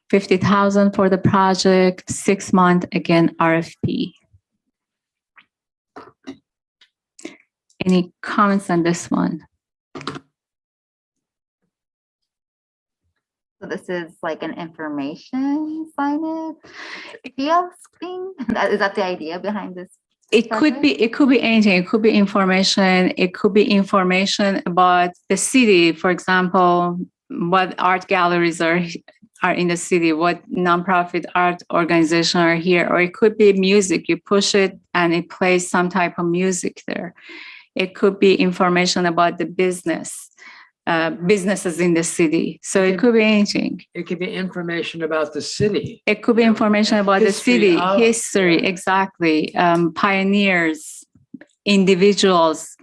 50,000 for the project, 6 month, again, RFP. Any comments on this one? So this is like an information signage kiosk thing? Is that the idea behind this? It could be anything. It could be information. It could be information about the city. For example, what art galleries are in the city, what nonprofit art organizations are here, or it could be music. You push it and it plays some type of music there. It could be information about the business. businesses in the city. So it could be anything. It could be information about the city. It could be information about the History city, of- history, exactly, pioneers, individuals.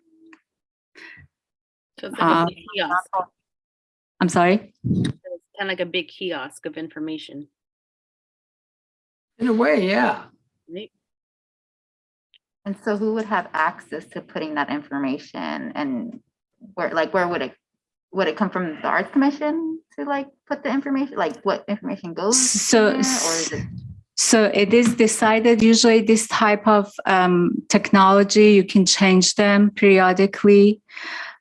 So it's like a big kiosk. I'm sorry? It's kind of like a big kiosk of information. In a way, yeah. Right? And so who would have access to putting that information, and where would it come from the Arts Commission to like put the information, like what information goes So- in there, or is it? So it is decided, usually this type of technology, you can change them periodically.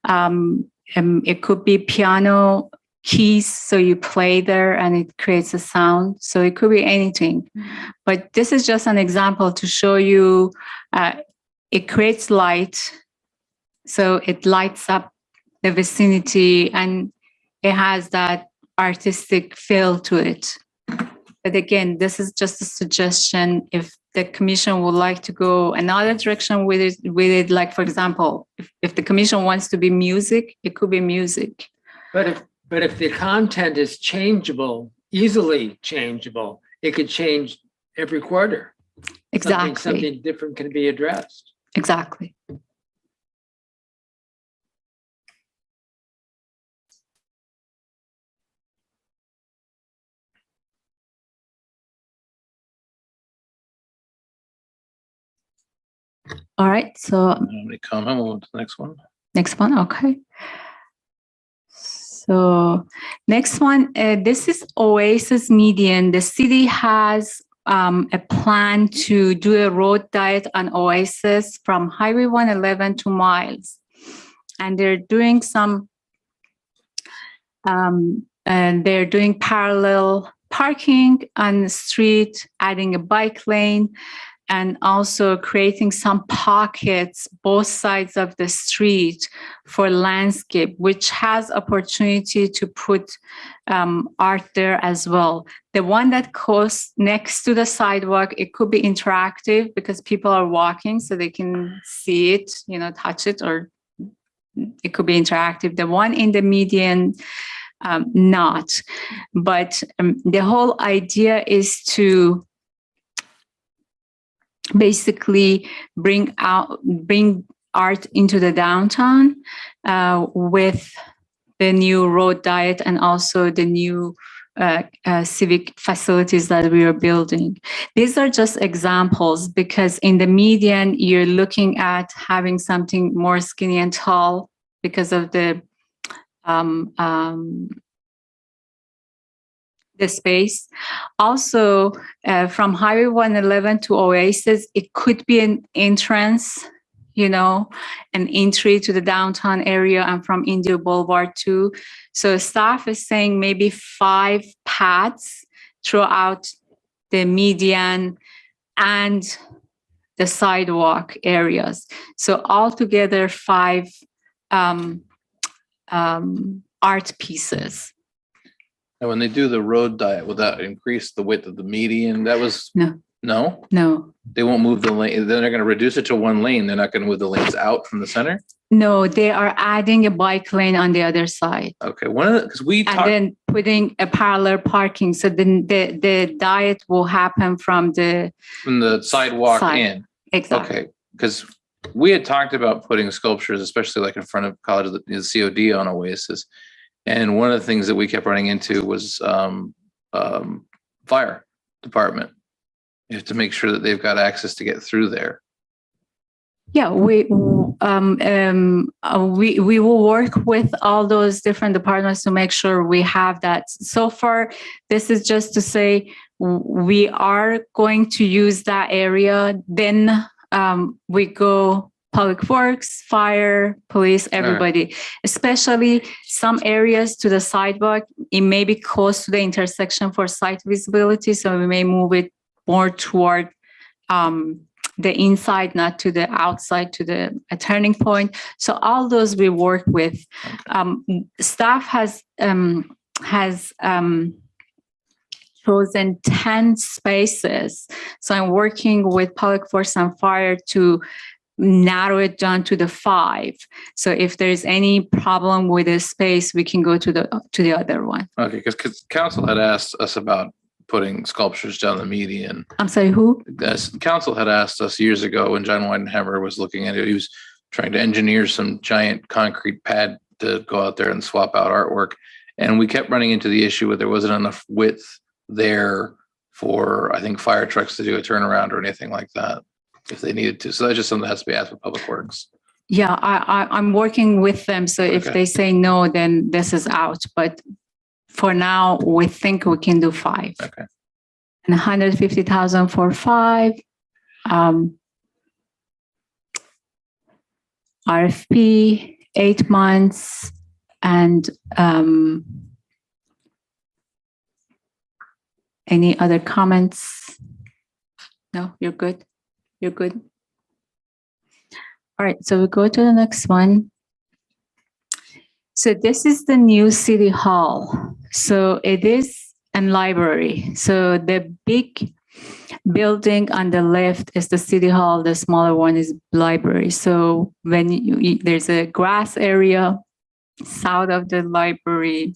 It could be piano keys, so you play there and it creates a sound. So it could be anything. But this is just an example to show you it creates light. So it lights up the vicinity and it has that artistic feel to it. But again, this is just a suggestion. If the commission would like to go another direction with it, like for example, if the commission wants to be music, it could be music. But if the content is changeable, easily changeable, it could change every quarter. Exactly. Something different can be addressed. Exactly. All right. So Nobody comment. We'll move to the next one. next one. Okay. So next one, this is Oasis Median. The city has a plan to do a road diet on Oasis from Highway 111 to Miles. And they're doing some, and they're doing parallel parking on the street, adding a bike lane, and also creating some pockets both sides of the street for landscape, which has opportunity to put art there as well. The one that goes next to the sidewalk, it could be interactive because people are walking so they can see it, touch it, or it could be interactive. The one in the median, not. But the whole idea is to basically bring art into the downtown with the new road diet and also the new civic facilities that we are building. These are just examples because in the median, you're looking at having something more skinny and tall because of the space. Also, from Highway 111 to Oasis, it could be an entrance, an entry to the downtown area, and from India Boulevard too. So staff is saying maybe 5 paths throughout the median and the sidewalk areas. So altogether 5 art pieces. And when they do the road diet, will that increase the width of the median? That was No. No? No. They won't move the lane. Then they're going to reduce it to 1 lane. They're not going to move the lanes out from the center. No, they are adding a bike lane on the other side. Okay. One of the, because we And talked. then putting a parallel parking. So then the diet will happen from the From the sidewalk Side. in. exactly. Okay, because we had talked about putting sculptures, especially like in front of College of the COD on Oasis. And one of the things that we kept running into was fire department. You have to make sure that they've got access to get through there. Yeah, we will work with all those different departments to make sure we have that. So far, this is just to say we are going to use that area. Then we go Public Works, fire, police, everybody, especially some areas to the sidewalk. It may be close to the intersection for site visibility. So we may move it more toward the inside, not to the outside, to the turning point. So all those we work with. Staff has chosen 10 spaces. So I'm working with Public Works and Fire to narrow it down to the 5. So if there's any problem with the space, we can go to the other one. Okay, because council had asked us about putting sculptures down the median. I'm sorry, who? Council had asked us years ago when John Weidenhammer was looking at it. He was trying to engineer some giant concrete pad to go out there and swap out artwork. And we kept running into the issue where there wasn't enough width there for, I think, fire trucks to do a turnaround or anything like that if they needed to. So that's just something that has to be asked with Public Works. Yeah, I'm working with them. So if Okay. they say no, then this is out. But for now, we think we can do 5. Okay. And 150,000 for 5. RFP, 8 months, and any other comments? No, you're good. You're good. All right, so we go to the next one. So this is the new City Hall. So it is a library. So the big building on the left is the City Hall. The smaller one is library. So when there's a grass area south of the library,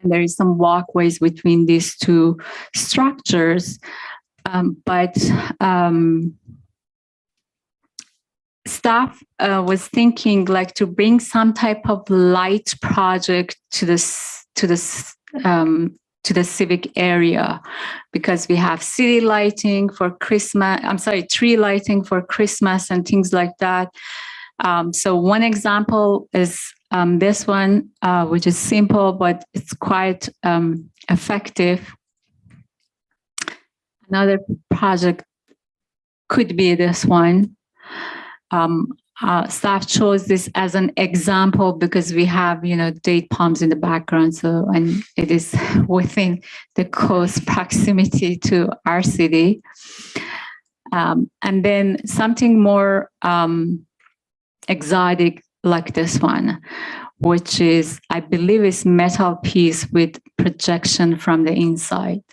and there is some walkways between these two structures. Staff was thinking like to bring some type of light project to the civic area, because we have city lighting for Christmas. Tree lighting for Christmas and things like that. So one example is this one, which is simple, but it's quite effective. Another project could be this one. Staff chose this as an example because we have, date palms in the background. So, and it is within the close proximity to our city. And then something more exotic like this one, which is, I believe, is metal piece with projection from the inside.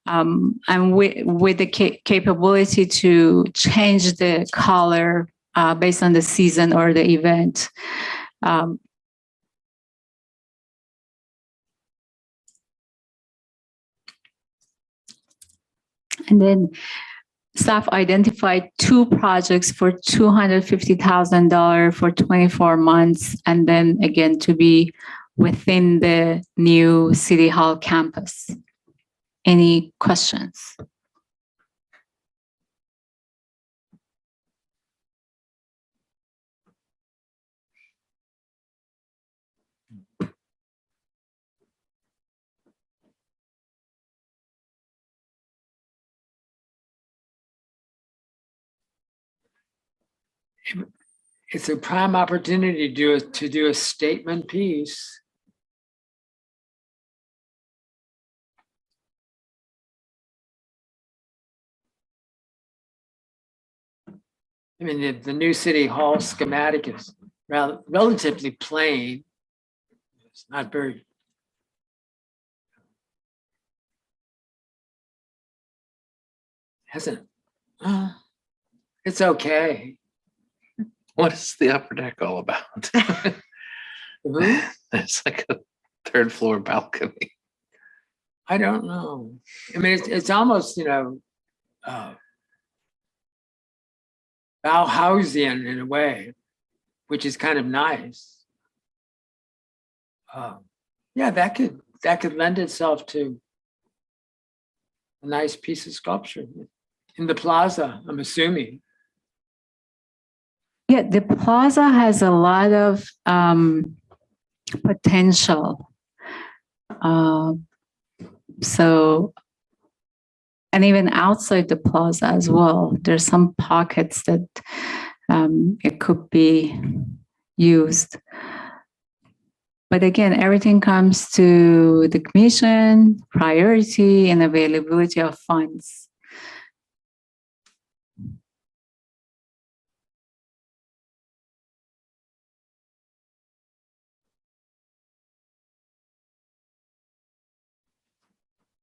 And with the capability to change the color based on the season or the event. And then staff identified 2 projects for $250,000 for 24 months, and then again to be within the new City Hall campus. Any questions? It's a prime opportunity to do a statement piece. I mean, the new City Hall schematic is relatively plain. It's not very. Hasn't. It's okay. What is the upper deck all about? It's like a 3rd floor balcony. I don't know. I mean, it's almost, Bauhausian in a way, which is kind of nice. Yeah, that could lend itself to a nice piece of sculpture in the plaza, I'm assuming. Yeah, the plaza has a lot of potential. So, and even outside the plaza as well, there's some pockets that it could be used. But again, everything comes to the commission, priority, and availability of funds.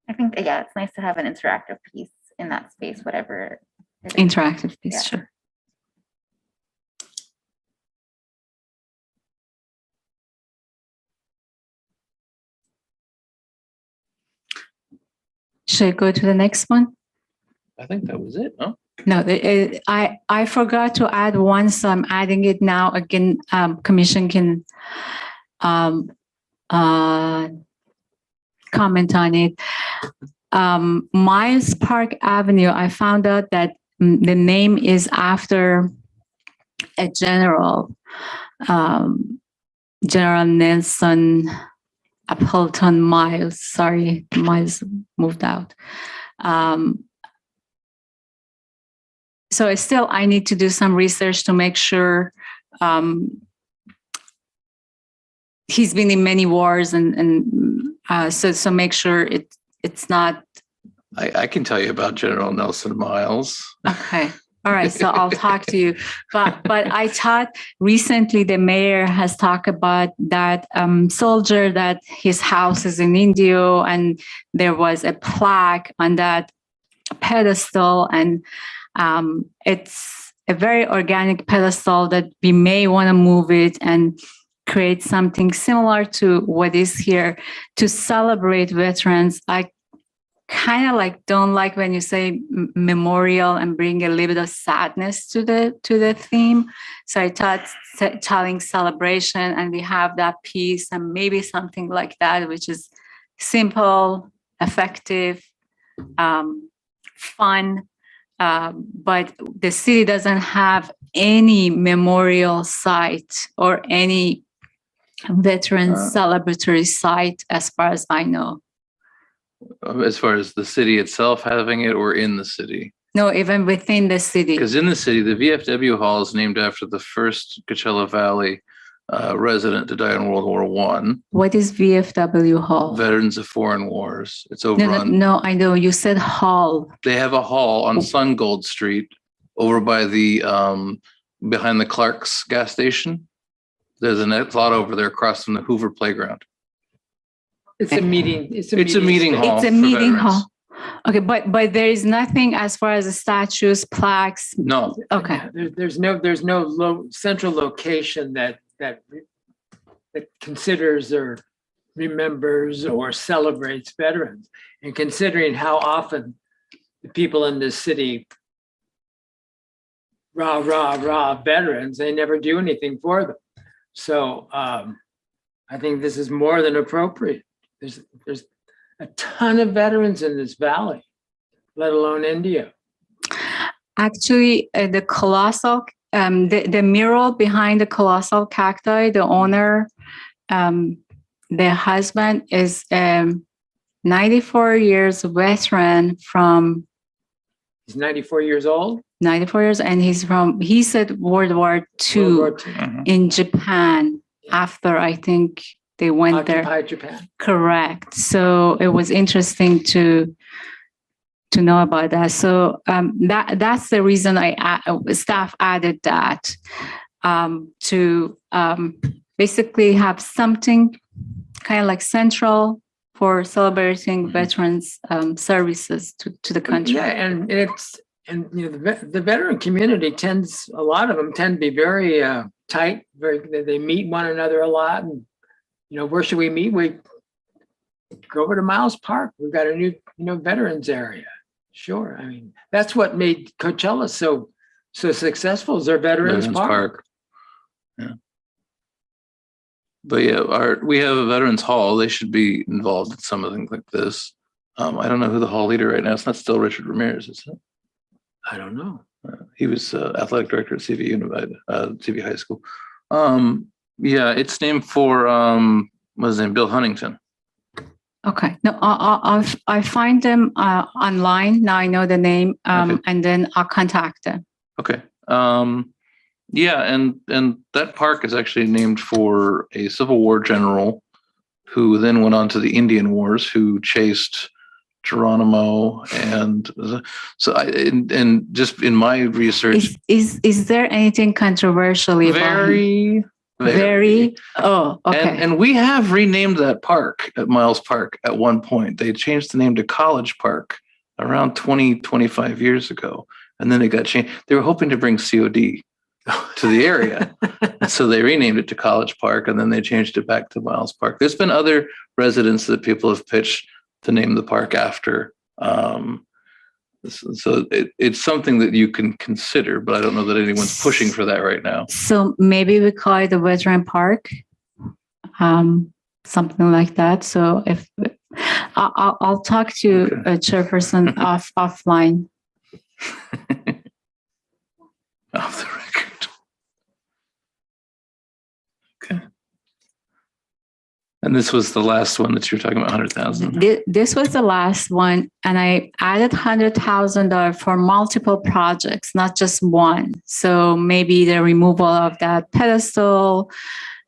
I think, yeah, it's nice to have an interactive piece in that space, whatever. it is. Interactive piece, Yeah. sure. Should I go to the next one? I think that was it, no? No, I forgot to add one, so I'm adding it now. Again, commission can comment on it. Miles Park Avenue, I found out that the name is after a general, General Nelson Appleton Miles. Sorry, Miles moved out. So I need to do some research to make sure he's been in many wars and so make sure it's not. I can tell you about General Nelson Miles. Okay. All right. So I'll talk to you. But I thought recently the mayor has talked about that soldier that his house is in Indio and there was a plaque on that pedestal, and it's a very organic pedestal that we may want to move it and create something similar to what is here to celebrate veterans. I kind of don't like when you say memorial and bring a little bit of sadness to the theme. So I thought telling celebration, and we have that piece and maybe something like that, which is simple, effective, fun. But the city doesn't have any memorial site or any veteran celebratory site, as far as I know. As far as the city itself having it, or in the city? No, even within the city. Because in the city, the VFW Hall is named after the first Coachella Valley resident to die in World War I. What is VFW Hall? Veterans of Foreign Wars. It's over on. No, I know. You said hall. They have a hall on Sungold Street over by the behind the Clark's gas station. There's a lot over there across from the Hoover Playground. It's a meeting. It's a meeting hall. It's a for meeting veterans. hall. Okay, but there is nothing as far as the statues, plaques. No. Okay. There's no central location that considers or remembers or celebrates veterans. And considering how often the people in this city rah veterans, they never do anything for them. So I think this is more than appropriate. There's a ton of veterans in this valley, let alone India. Actually, the colossal, the mural behind the colossal cacti, the owner, the husband is 94 years veteran from. He's 94 years old. 94 years, and he said World War II, World War II. in Japan after I think they went there. Occupied Japan. Correct. So it was interesting to know about that. So that's the reason staff added that to basically have something kind of like central for celebrating veterans services to the country. Yeah, and the veteran community a lot of them tend to be very tight. They meet one another a lot, and where should we meet? We go over to Miles Park. We've got a new veterans area. Sure, I mean that's what made Coachella so successful. Is their Veterans Park. Yeah. But yeah, we have a Veterans Hall. They should be involved in something like this. I don't know who the hall leader right now. It's not still Richard Ramirez, is it? I don't know. He was athletic director at CV Unified, CV High School. Yeah, it's named for what's his name, Bill Huntington. Okay. No, I find them online now. I know the name, Okay. and then I'll contact them. Okay. Yeah, and that park is actually named for a Civil War general who then went on to the Indian Wars, who chased Geronimo, and so and just in my research, Is there anything controversial about him? Very. Oh, okay. And we have renamed that park at Miles Park at one point. They changed the name to College Park around 25 years ago. And then it got changed. They were hoping to bring COD to the area. So they renamed it to College Park, and then they changed it back to Miles Park. There's been other residents that people have pitched to name the park after It's something that you can consider, but I don't know that anyone's pushing for that right now. So maybe we call it the veteran park, something like that. So if I'll talk to a chairperson offline. Off the record. Okay. And this was the last one that you were talking about, 100,000. This was the last one, and I added $100,000 for multiple projects, not just one. So maybe the removal of that pedestal,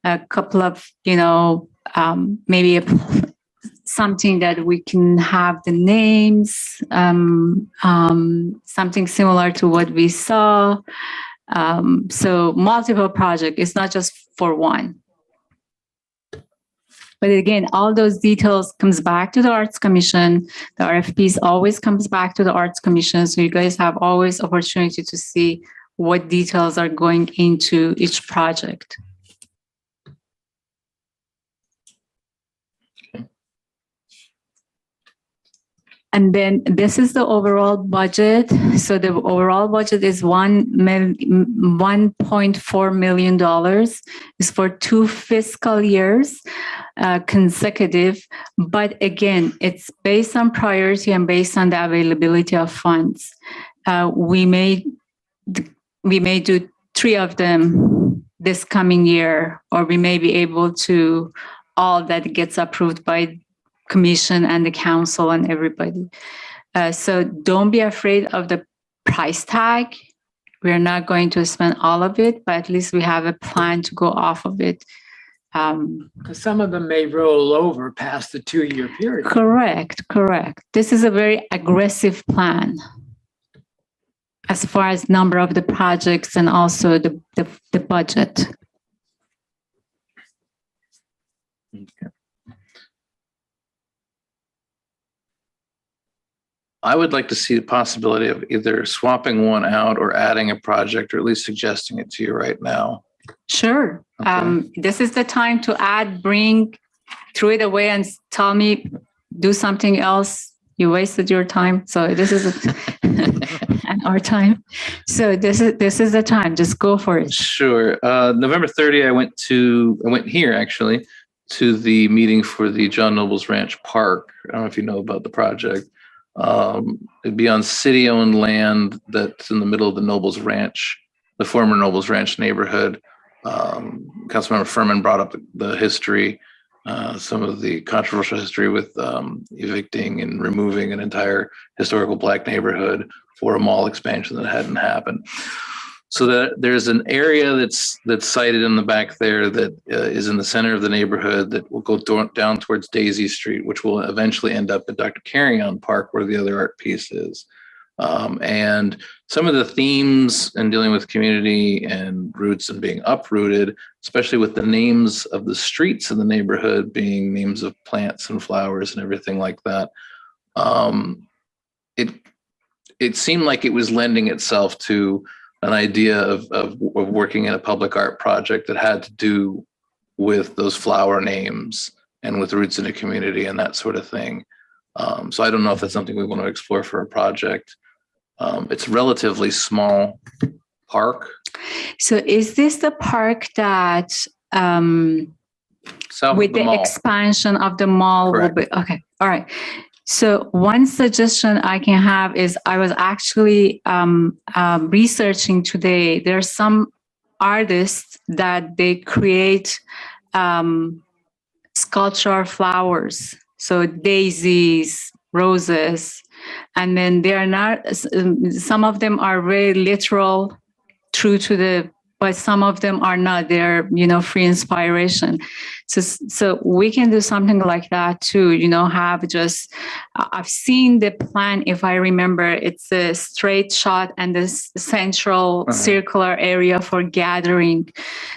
a couple of, maybe something that we can have the names, something similar to what we saw. So multiple projects, it's not just for one. But again, all those details comes back to the Arts Commission. The RFPs always comes back to the Arts Commission. So you guys have always opportunity to see what details are going into each project. And then this is the overall budget. So the overall budget is $1.4 million. It's for 2 fiscal years consecutive. But again, it's based on priority and based on the availability of funds. We may do 3 of them this coming year, or we may be able to all that gets approved by Commission and the council and everybody. So don't be afraid of the price tag. We're not going to spend all of it, but at least we have a plan to go off of it. Because some of them may roll over past the 2-year period. Correct. This is a very aggressive plan as far as number of the projects and also the budget. Okay. I would like to see the possibility of either swapping one out or adding a project, or at least suggesting it to you right now. Sure. Okay. This is the time to throw it away and tell me, do something else. You wasted your time. So this is and our time. So this is the time. Just go for it. Sure. November 30, I went here actually to the meeting for the John Nobles Ranch Park. I don't know if you know about the project. It'd be on city-owned land that's in the middle of the Nobles Ranch, the former Nobles Ranch neighborhood. Councilmember Furman brought up the history, some of the controversial history with evicting and removing an entire historical Black neighborhood for a mall expansion that hadn't happened. So that there's an area that's sited in the back there that is in the center of the neighborhood that will go down towards Daisy Street, which will eventually end up at Dr. Carrion Park, where the other art piece is. And some of the themes in dealing with community and roots and being uprooted, especially with the names of the streets in the neighborhood being names of plants and flowers and everything like that. It seemed like it was lending itself to an idea of working in a public art project that had to do with those flower names and with roots in a community and that sort of thing. So I don't know if that's something we want to explore for a project. It's a relatively small park. So is this the park that South with of the the mall. expansion of the mall will be okay? All right. So one suggestion I can have is I was actually researching today. There's some artists that they create sculpture flowers. So daisies, roses, and then they are not, some of them are very literal, true to but some of them are not. They're, free inspiration. So we can do something like that too, have just, I've seen the plan, if I remember, it's a straight shot and this central circular area for gathering.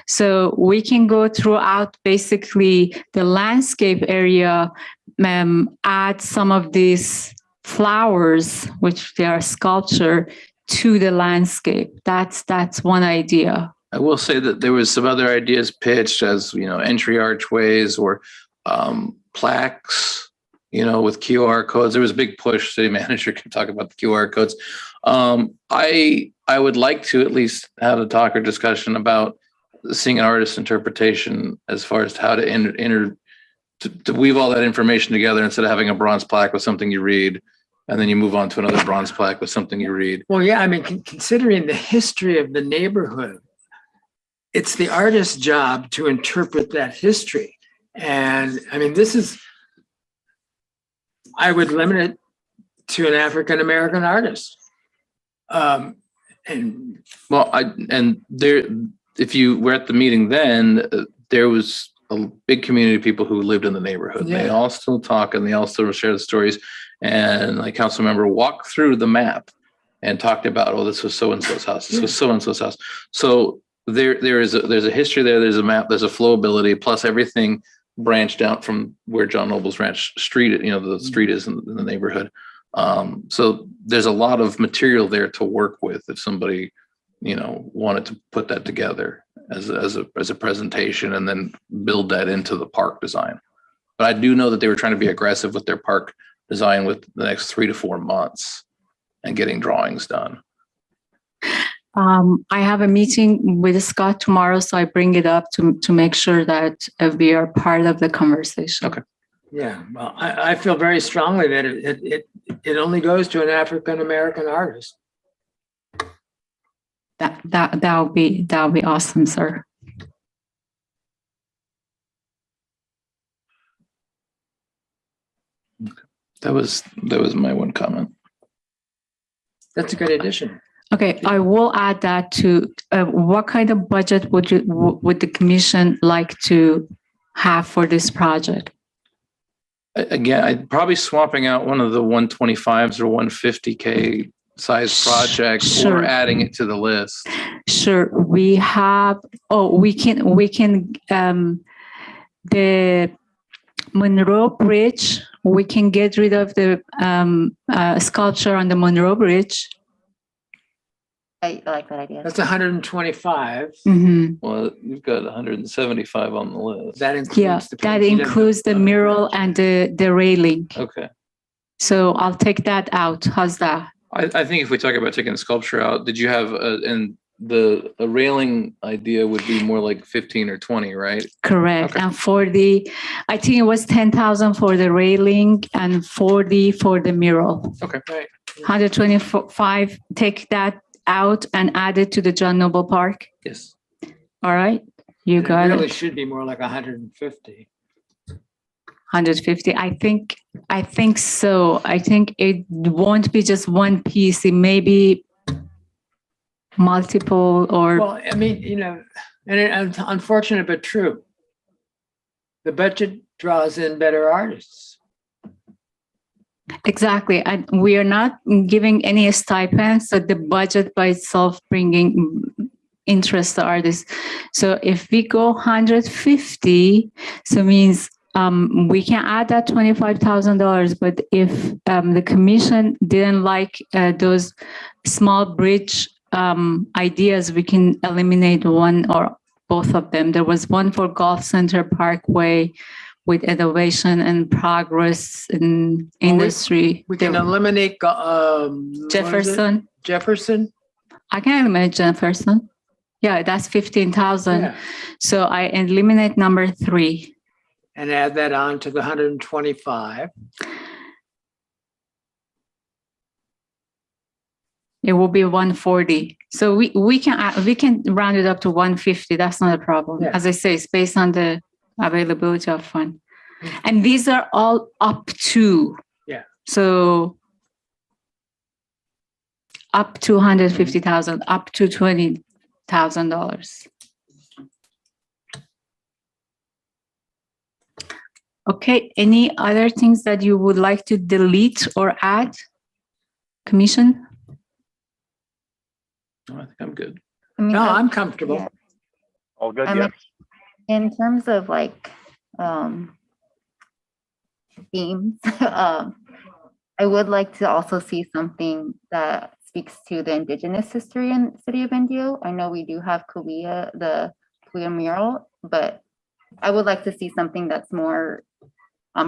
So we can go throughout basically the landscape area, add some of these flowers, which they are sculpture, to the landscape. That's one idea. I will say that there was some other ideas pitched as, entry archways or plaques, with QR codes. There was a big push. City manager can talk about the QR codes. I would like to at least have a talk or discussion about seeing an artist's interpretation as far as how to to weave all that information together instead of having a bronze plaque with something you read, and then you move on to another bronze plaque with something you read. Well, yeah, I mean, considering the history of the neighborhood, it's the artist's job to interpret that history. And I mean, I would limit it to an African-American artist. And Well, if you were at the meeting then, there was a big community of people who lived in the neighborhood. They Yeah. all still talk and they all still share the stories. And like council member walked through the map and talked about, oh, this was so-and-so's house. This was so-and-so's house. So there's a history there. There's a map, there's a flowability, plus everything branched out from where John Noble's Ranch Street, the street is in the neighborhood. So there's a lot of material there to work with if somebody, wanted to put that together as a presentation and then build that into the park design. But I do know that they were trying to be aggressive with their park design with the next 3 to 4 months and getting drawings done. I have a meeting with Scott tomorrow, so I bring it up to make sure that we are part of the conversation. Okay. yeah, well, I feel very strongly that it only goes to an African-American artist. That'll be awesome, sir. That was my one comment. That's a good addition. Okay, I will add that to what kind of budget would the commission like to have for this project? Again, I'd probably swapping out one of the 125s or 150K size projects Sure. or adding it to the list. Sure, we have. Oh, we can. The Monroe Bridge. We can get rid of the sculpture on the Monroe Bridge. I like that idea. That's 125. Mhm. Well, you've got 175 on the list. That includes Yeah, the that painting of includes the mural and the railing. Okay. So I'll take that out. How's that? I think if we talk about taking the sculpture out, did you have and the railing idea would be more like 15 or 20, right? Correct. Okay. And I think it was 10,000 for the railing and 40 for the mural. Okay. Right. 125. Take that out and add it to the John Noble Park. Yes. All right, you It got really it. should be more like 150. 150. I think so. I think it won't be just one piece. It may be multiple or Well, I mean, and it's unfortunate but true. The budget draws in better artists. exactly. And we are not giving any stipends, so the budget by itself bringing interest to artists. So if we go 150, so means we can add that $25,000. But if the commission didn't like those small bridge ideas, we can eliminate one or both of them. There was one for Golf Center Parkway with innovation and progress in industry. We can eliminate Jefferson. Jefferson. I can eliminate Jefferson. Yeah, that's 15,000. Yeah. So I eliminate number 3. And add that on to the 125. It will be 140. So we can round it up to 150. That's not a problem. Yeah. As I say, it's based on the availability of fund. And these are all up to. Yeah. So up to 150,000, up to $20,000. Okay, any other things that you would like to delete or add? Commission? No, I think I'm good. I mean, No, that's- I'm comfortable. yeah. All good, I yes. mean, in terms of themes, I would like to also see something that speaks to the indigenous history in the city of Indio. I know we do have Kuya, the Kuya mural, but I would like to see something that's more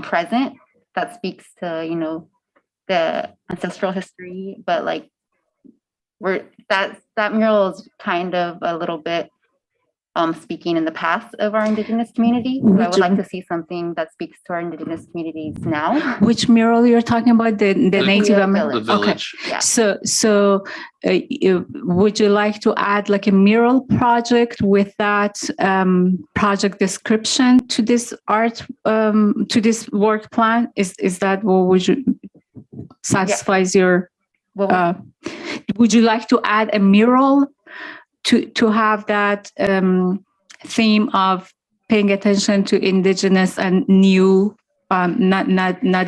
present that speaks to, you know, the ancestral history, but like that mural is kind of a little bit speaking in the past of our Indigenous community. So I would like to see something that speaks to our Indigenous communities now. Which mural you're talking about? The Native Kuya American? The Village. village. Yeah. So would you like to add like a mural project with that project description to this art, to this work plan? Is that what would you satisfies your, Well, would you like to add a mural to have that theme of paying attention to indigenous and new, not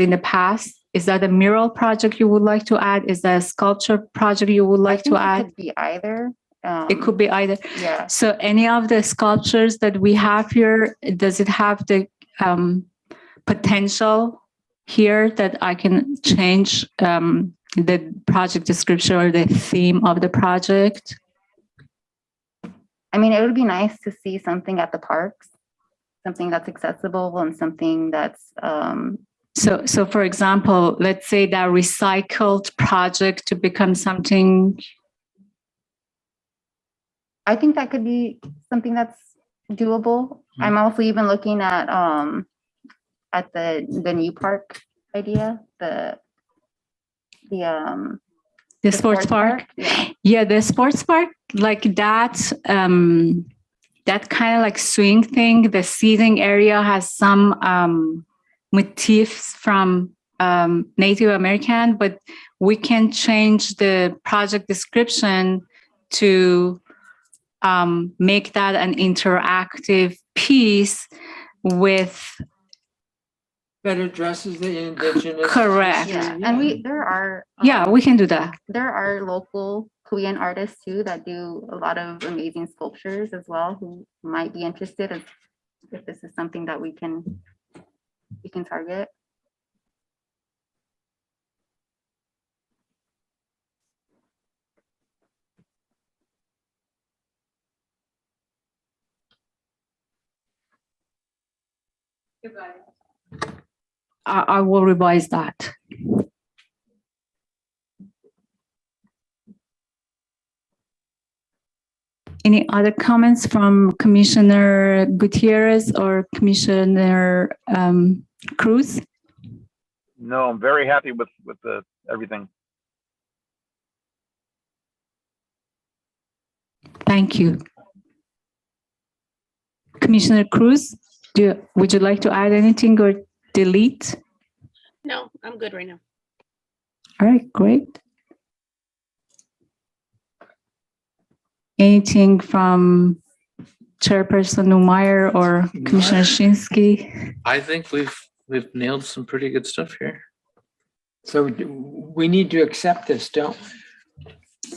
in the past? Is that a mural project you would like to add? Is that a sculpture project you would like to It add? could be either. It could be either. Yeah. So any of the sculptures that we have here, does it have the potential here that I can change the project description or the theme of the project? I mean, it would be nice to see something at the parks, something that's accessible and something that's So for example, let's say that recycled project to become something. I think that could be something that's doable. I'm also even looking at the new park idea, the Sports park. Yeah. Yeah, the sports park, like that, that kind of like swing thing. The seating area has some motifs from Native American, but we can change the project description to make that an interactive piece with. That addresses the indigenous. Correct. Yeah. history, And there are We can do that. there are local Korean artists too that do a lot of amazing sculptures as well, who might be interested if this is something that we can target. I will revise that. Any other comments from Commissioner Gutierrez or Commissioner Cruz? No, I'm very happy with the everything. Thank you. Commissioner Cruz, would you like to add anything or delete? No, I'm good right now. All right, great. Anything from Chairperson Neumeyer or Commissioner Shinsky? I think we've nailed some pretty good stuff here. So we need to accept this, don't we?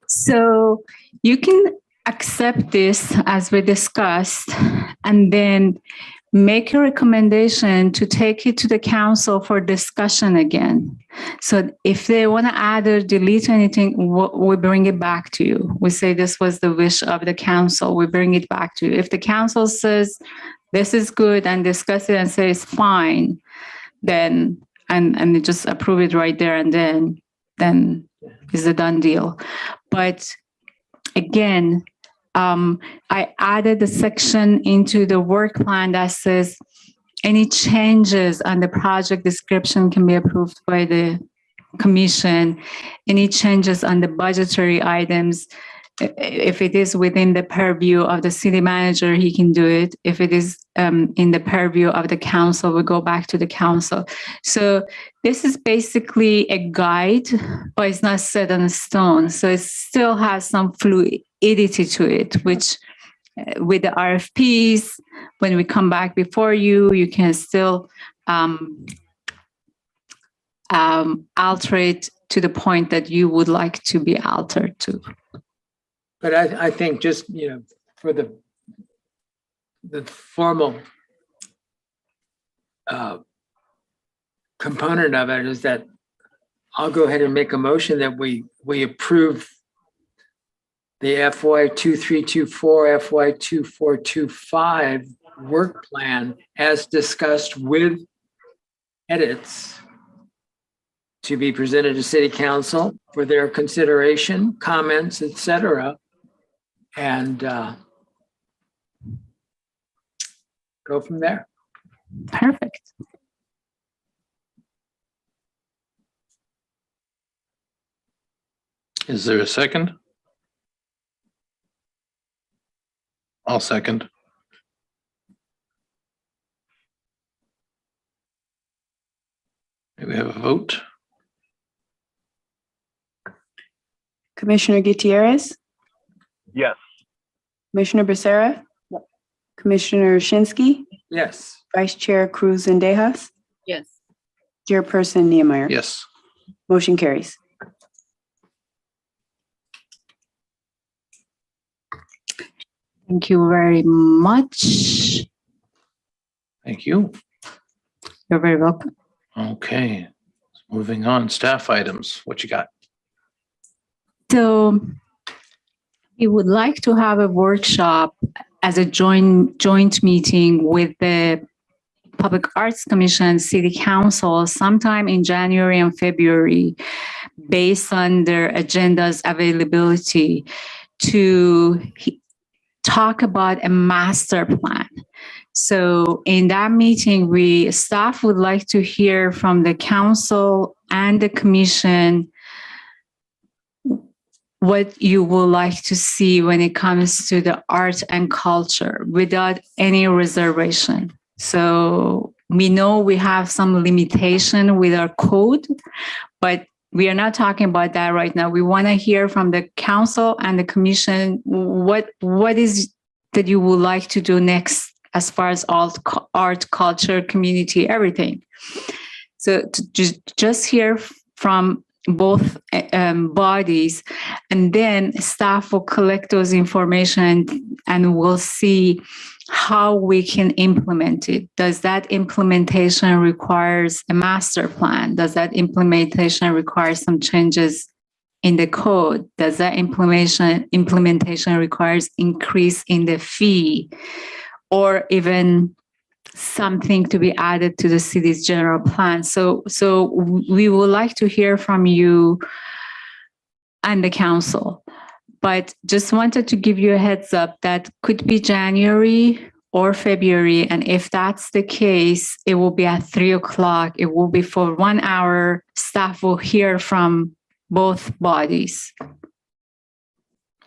So you can accept this as we discussed, and then make a recommendation to take it to the council for discussion again. So if they want to add or delete anything, we bring it back to you. We say this was the wish of the council. We bring it back to you. If the council says this is good and discuss it and say it's fine, then and they just approve it right there and then it's a done deal. But again, I added a section into the work plan that says any changes on the project description can be approved by the commission. Any changes on the budgetary items, if it is within the purview of the city manager, he can do it. If it is in the purview of the council, we go back to the council. So this is basically a guide, but it's not set in stone. So it still has some fluidity to it, which with the RFPs, when we come back before you, you can still alter it to the point that you would like to be altered to. But I think just, for the formal component of it is that I'll go ahead and make a motion that we approve the FY 2324, FY 2425 work plan as discussed with edits to be presented to city council for their consideration, comments, etc. And go from there. Perfect. Is there a second? I'll second. May we have a vote? Commissioner Gutierrez, Yes. Commissioner Becerra, Commissioner Shinsky, Yes. Vice Chair Cruz Zendejas, Yes. Chairperson Niemeyer. Yes. Motion carries. Thank you very much. Thank you. You're very welcome. Okay, moving on, staff items. What you got? So we would like to have a workshop as a joint meeting with the Public Arts Commission, City Council sometime in January and February based on their agenda's availability to talk about a master plan. So in that meeting, staff would like to hear from the council and the commission what you would like to see when it comes to the art and culture without any reservation. So we know we have some limitation with our code, but we are not talking about that right now. We want to hear from the council and the commission what is that you would like to do next as far as art, culture, community, everything. So to just hear from both bodies, and then staff will collect those information and we'll see how we can implement it. Does that implementation requires a master plan? Does that implementation require some changes in the code? Does that implementation requires increase in the fee, or even something to be added to the city's general plan? So we would like to hear from you and the council, but just wanted to give you a heads up that could be January or February. And if that's the case, it will be at 3:00. It will be for 1 hour. Staff will hear from both bodies.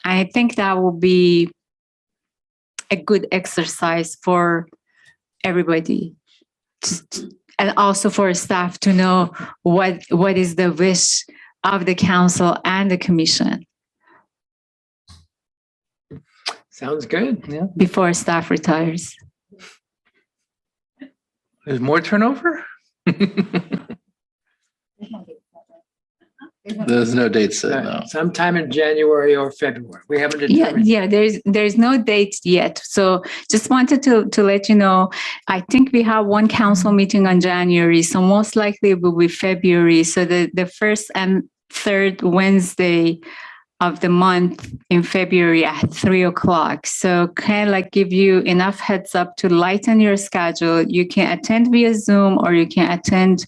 I think that will be a good exercise for everybody, and also for staff to know what is the wish of the council and the commission Sounds good. Yeah. before staff retires. There's more turnover? There's no date set, no. Sometime in January or February. We haven't determined. Yeah, there's no date yet. So just wanted to let you know, I think we have one council meeting on January, so most likely it will be February. So the first and third Wednesday of the month in February at 3:00. So kind of like give you enough heads up to lighten your schedule. You can attend via Zoom or you can attend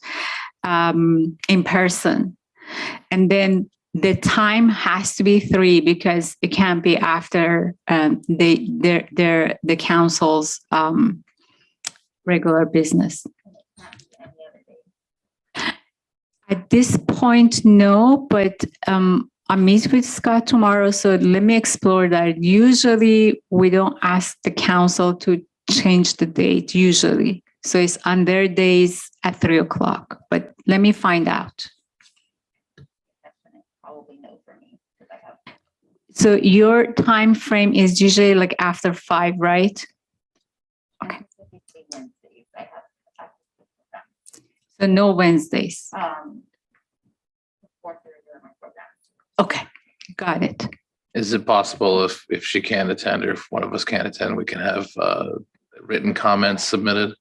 in person. And then the time has to be 3 because it can't be after the council's regular business. At this point, no, but I meet with Scott tomorrow, so let me explore that. Usually, we don't ask the council to change the date, usually. So it's on their days at 3:00, but let me find out. So your time frame is usually like after 5, right? Okay. So no Wednesdays. Okay, got it. Is it possible if she can't attend or if one of us can't attend, we can have written comments submitted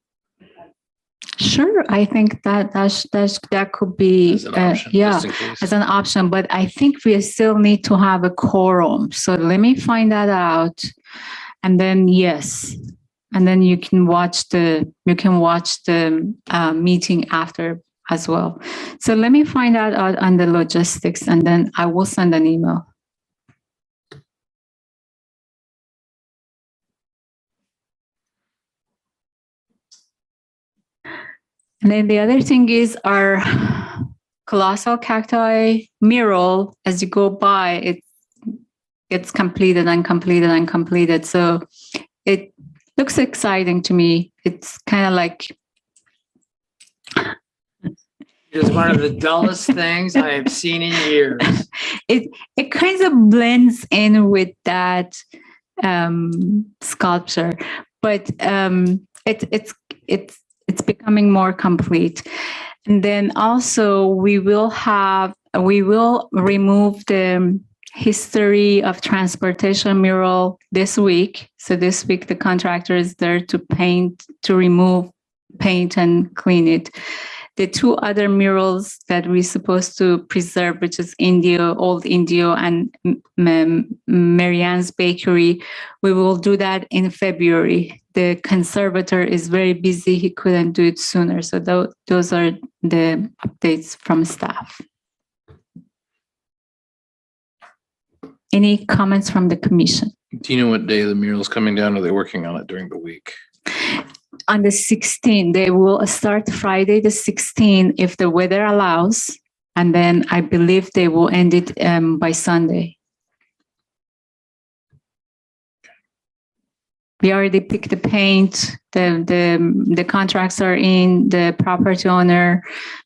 Sure, I think that could be as an option? yeah, just in case? as an option. But I think we still need to have a quorum. So let me find that out, and then yes, and then you can watch the meeting after as well. So let me find out on the logistics, and then I will send an email. And then the other thing is our colossal cacti mural. As you go by, it gets completed and completed and completed. So it looks exciting to me. It's kind of like It is one of the dullest things I have seen in years. it kind of blends in with that sculpture, but it's becoming more complete. And then also we will remove the history of transportation mural this week. So this week the contractor is there to remove paint and clean it. The two other murals that we're supposed to preserve, which is Old Indio and Marianne's Bakery, we will do that in February. The conservator is very busy. He couldn't do it sooner. So those are the updates from staff. Any comments from the commission? Do you know what day the mural is coming down? Or are they working on it during the week? On the 16th, they will start Friday the 16th if the weather allows. And then I believe they will end it by Sunday. We already picked the paint. The contracts are in. The property owner,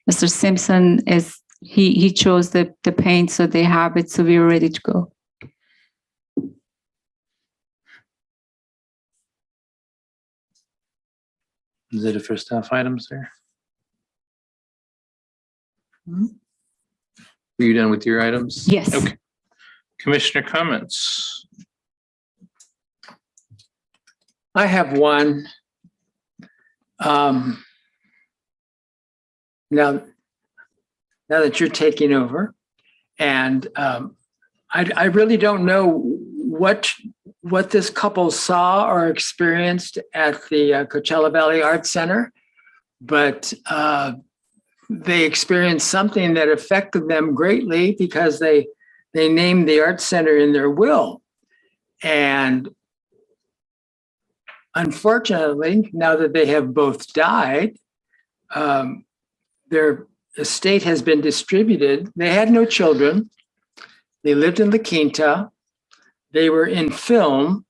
Mr. Simpson, he chose the paint, so they have it. So we're ready to go. Is it for staff items there? Are you done with your items? Yes. Okay. Commissioner comments? I have one. Now that you're taking over, and I really don't know what this couple saw or experienced at the Coachella Valley Arts Center, but they experienced something that affected them greatly because they named the Arts Center in their will. And unfortunately, now that they have both died, their estate has been distributed. They had no children. They lived in La Quinta. They were in film,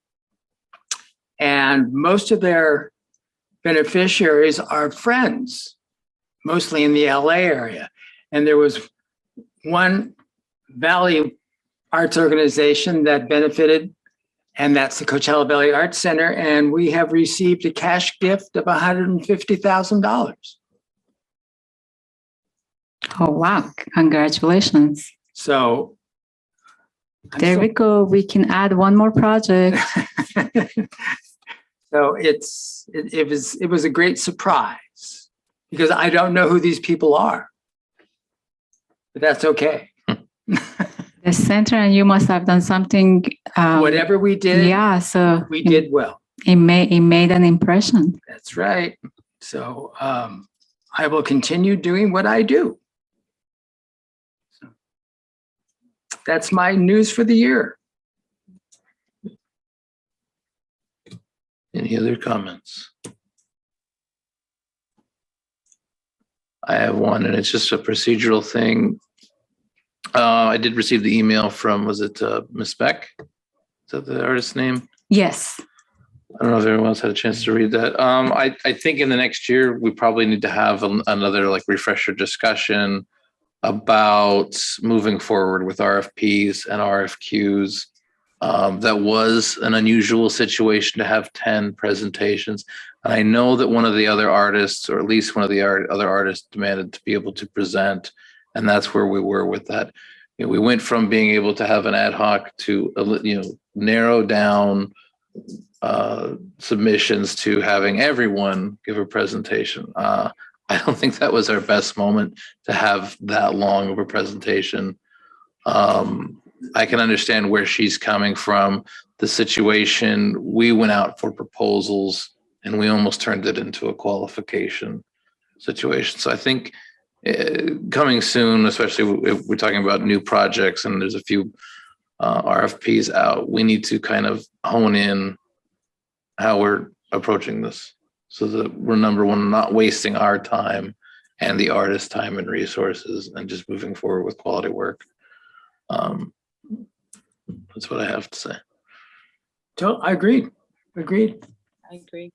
and most of their beneficiaries are friends, mostly in the LA area. And there was one Valley Arts organization that benefited, and that's the Coachella Valley Arts Center. And we have received a cash gift of $150,000. Oh, wow. Congratulations. So there we go. We can add one more project. So it was a great surprise because I don't know who these people are, but that's okay. The center and you must have done something. Whatever we did, yeah. So we did well. It made an impression. That's right. So I will continue doing what I do. So that's my news for the year. Any other comments? I have one, and it's just a procedural thing. I did receive the email from, was it Miss Beck? Is that the artist's name? Yes. I don't know if everyone else had a chance to read that. I think in the next year, we probably need to have another like refresher discussion about moving forward with RFPs and RFQs. That was an unusual situation to have 10 presentations. And I know that one of the other artists, or at least one of the other artists, demanded to be able to present. And that's where we were with that. You know, we went from being able to have an ad hoc to, narrow down submissions to having everyone give a presentation. I don't think that was our best moment to have that long of a presentation. I can understand where she's coming from. The situation, we went out for proposals and we almost turned it into a qualification situation. So I think coming soon, especially if we're talking about new projects and there's a few RFPs out, we need to kind of hone in how we're approaching this so that we're, number one, not wasting our time and the artist's time and resources, and just moving forward with quality work. That's what I have to say. I agreed. Agreed. I agree.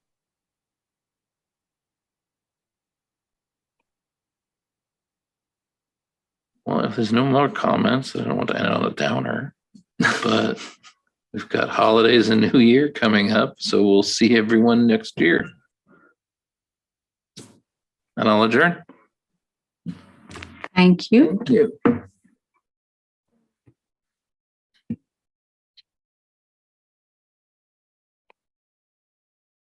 Well, if there's no more comments, I don't want to end on a downer, but we've got holidays and New Year coming up, so we'll see everyone next year. And I'll adjourn. Thank you. Thank you.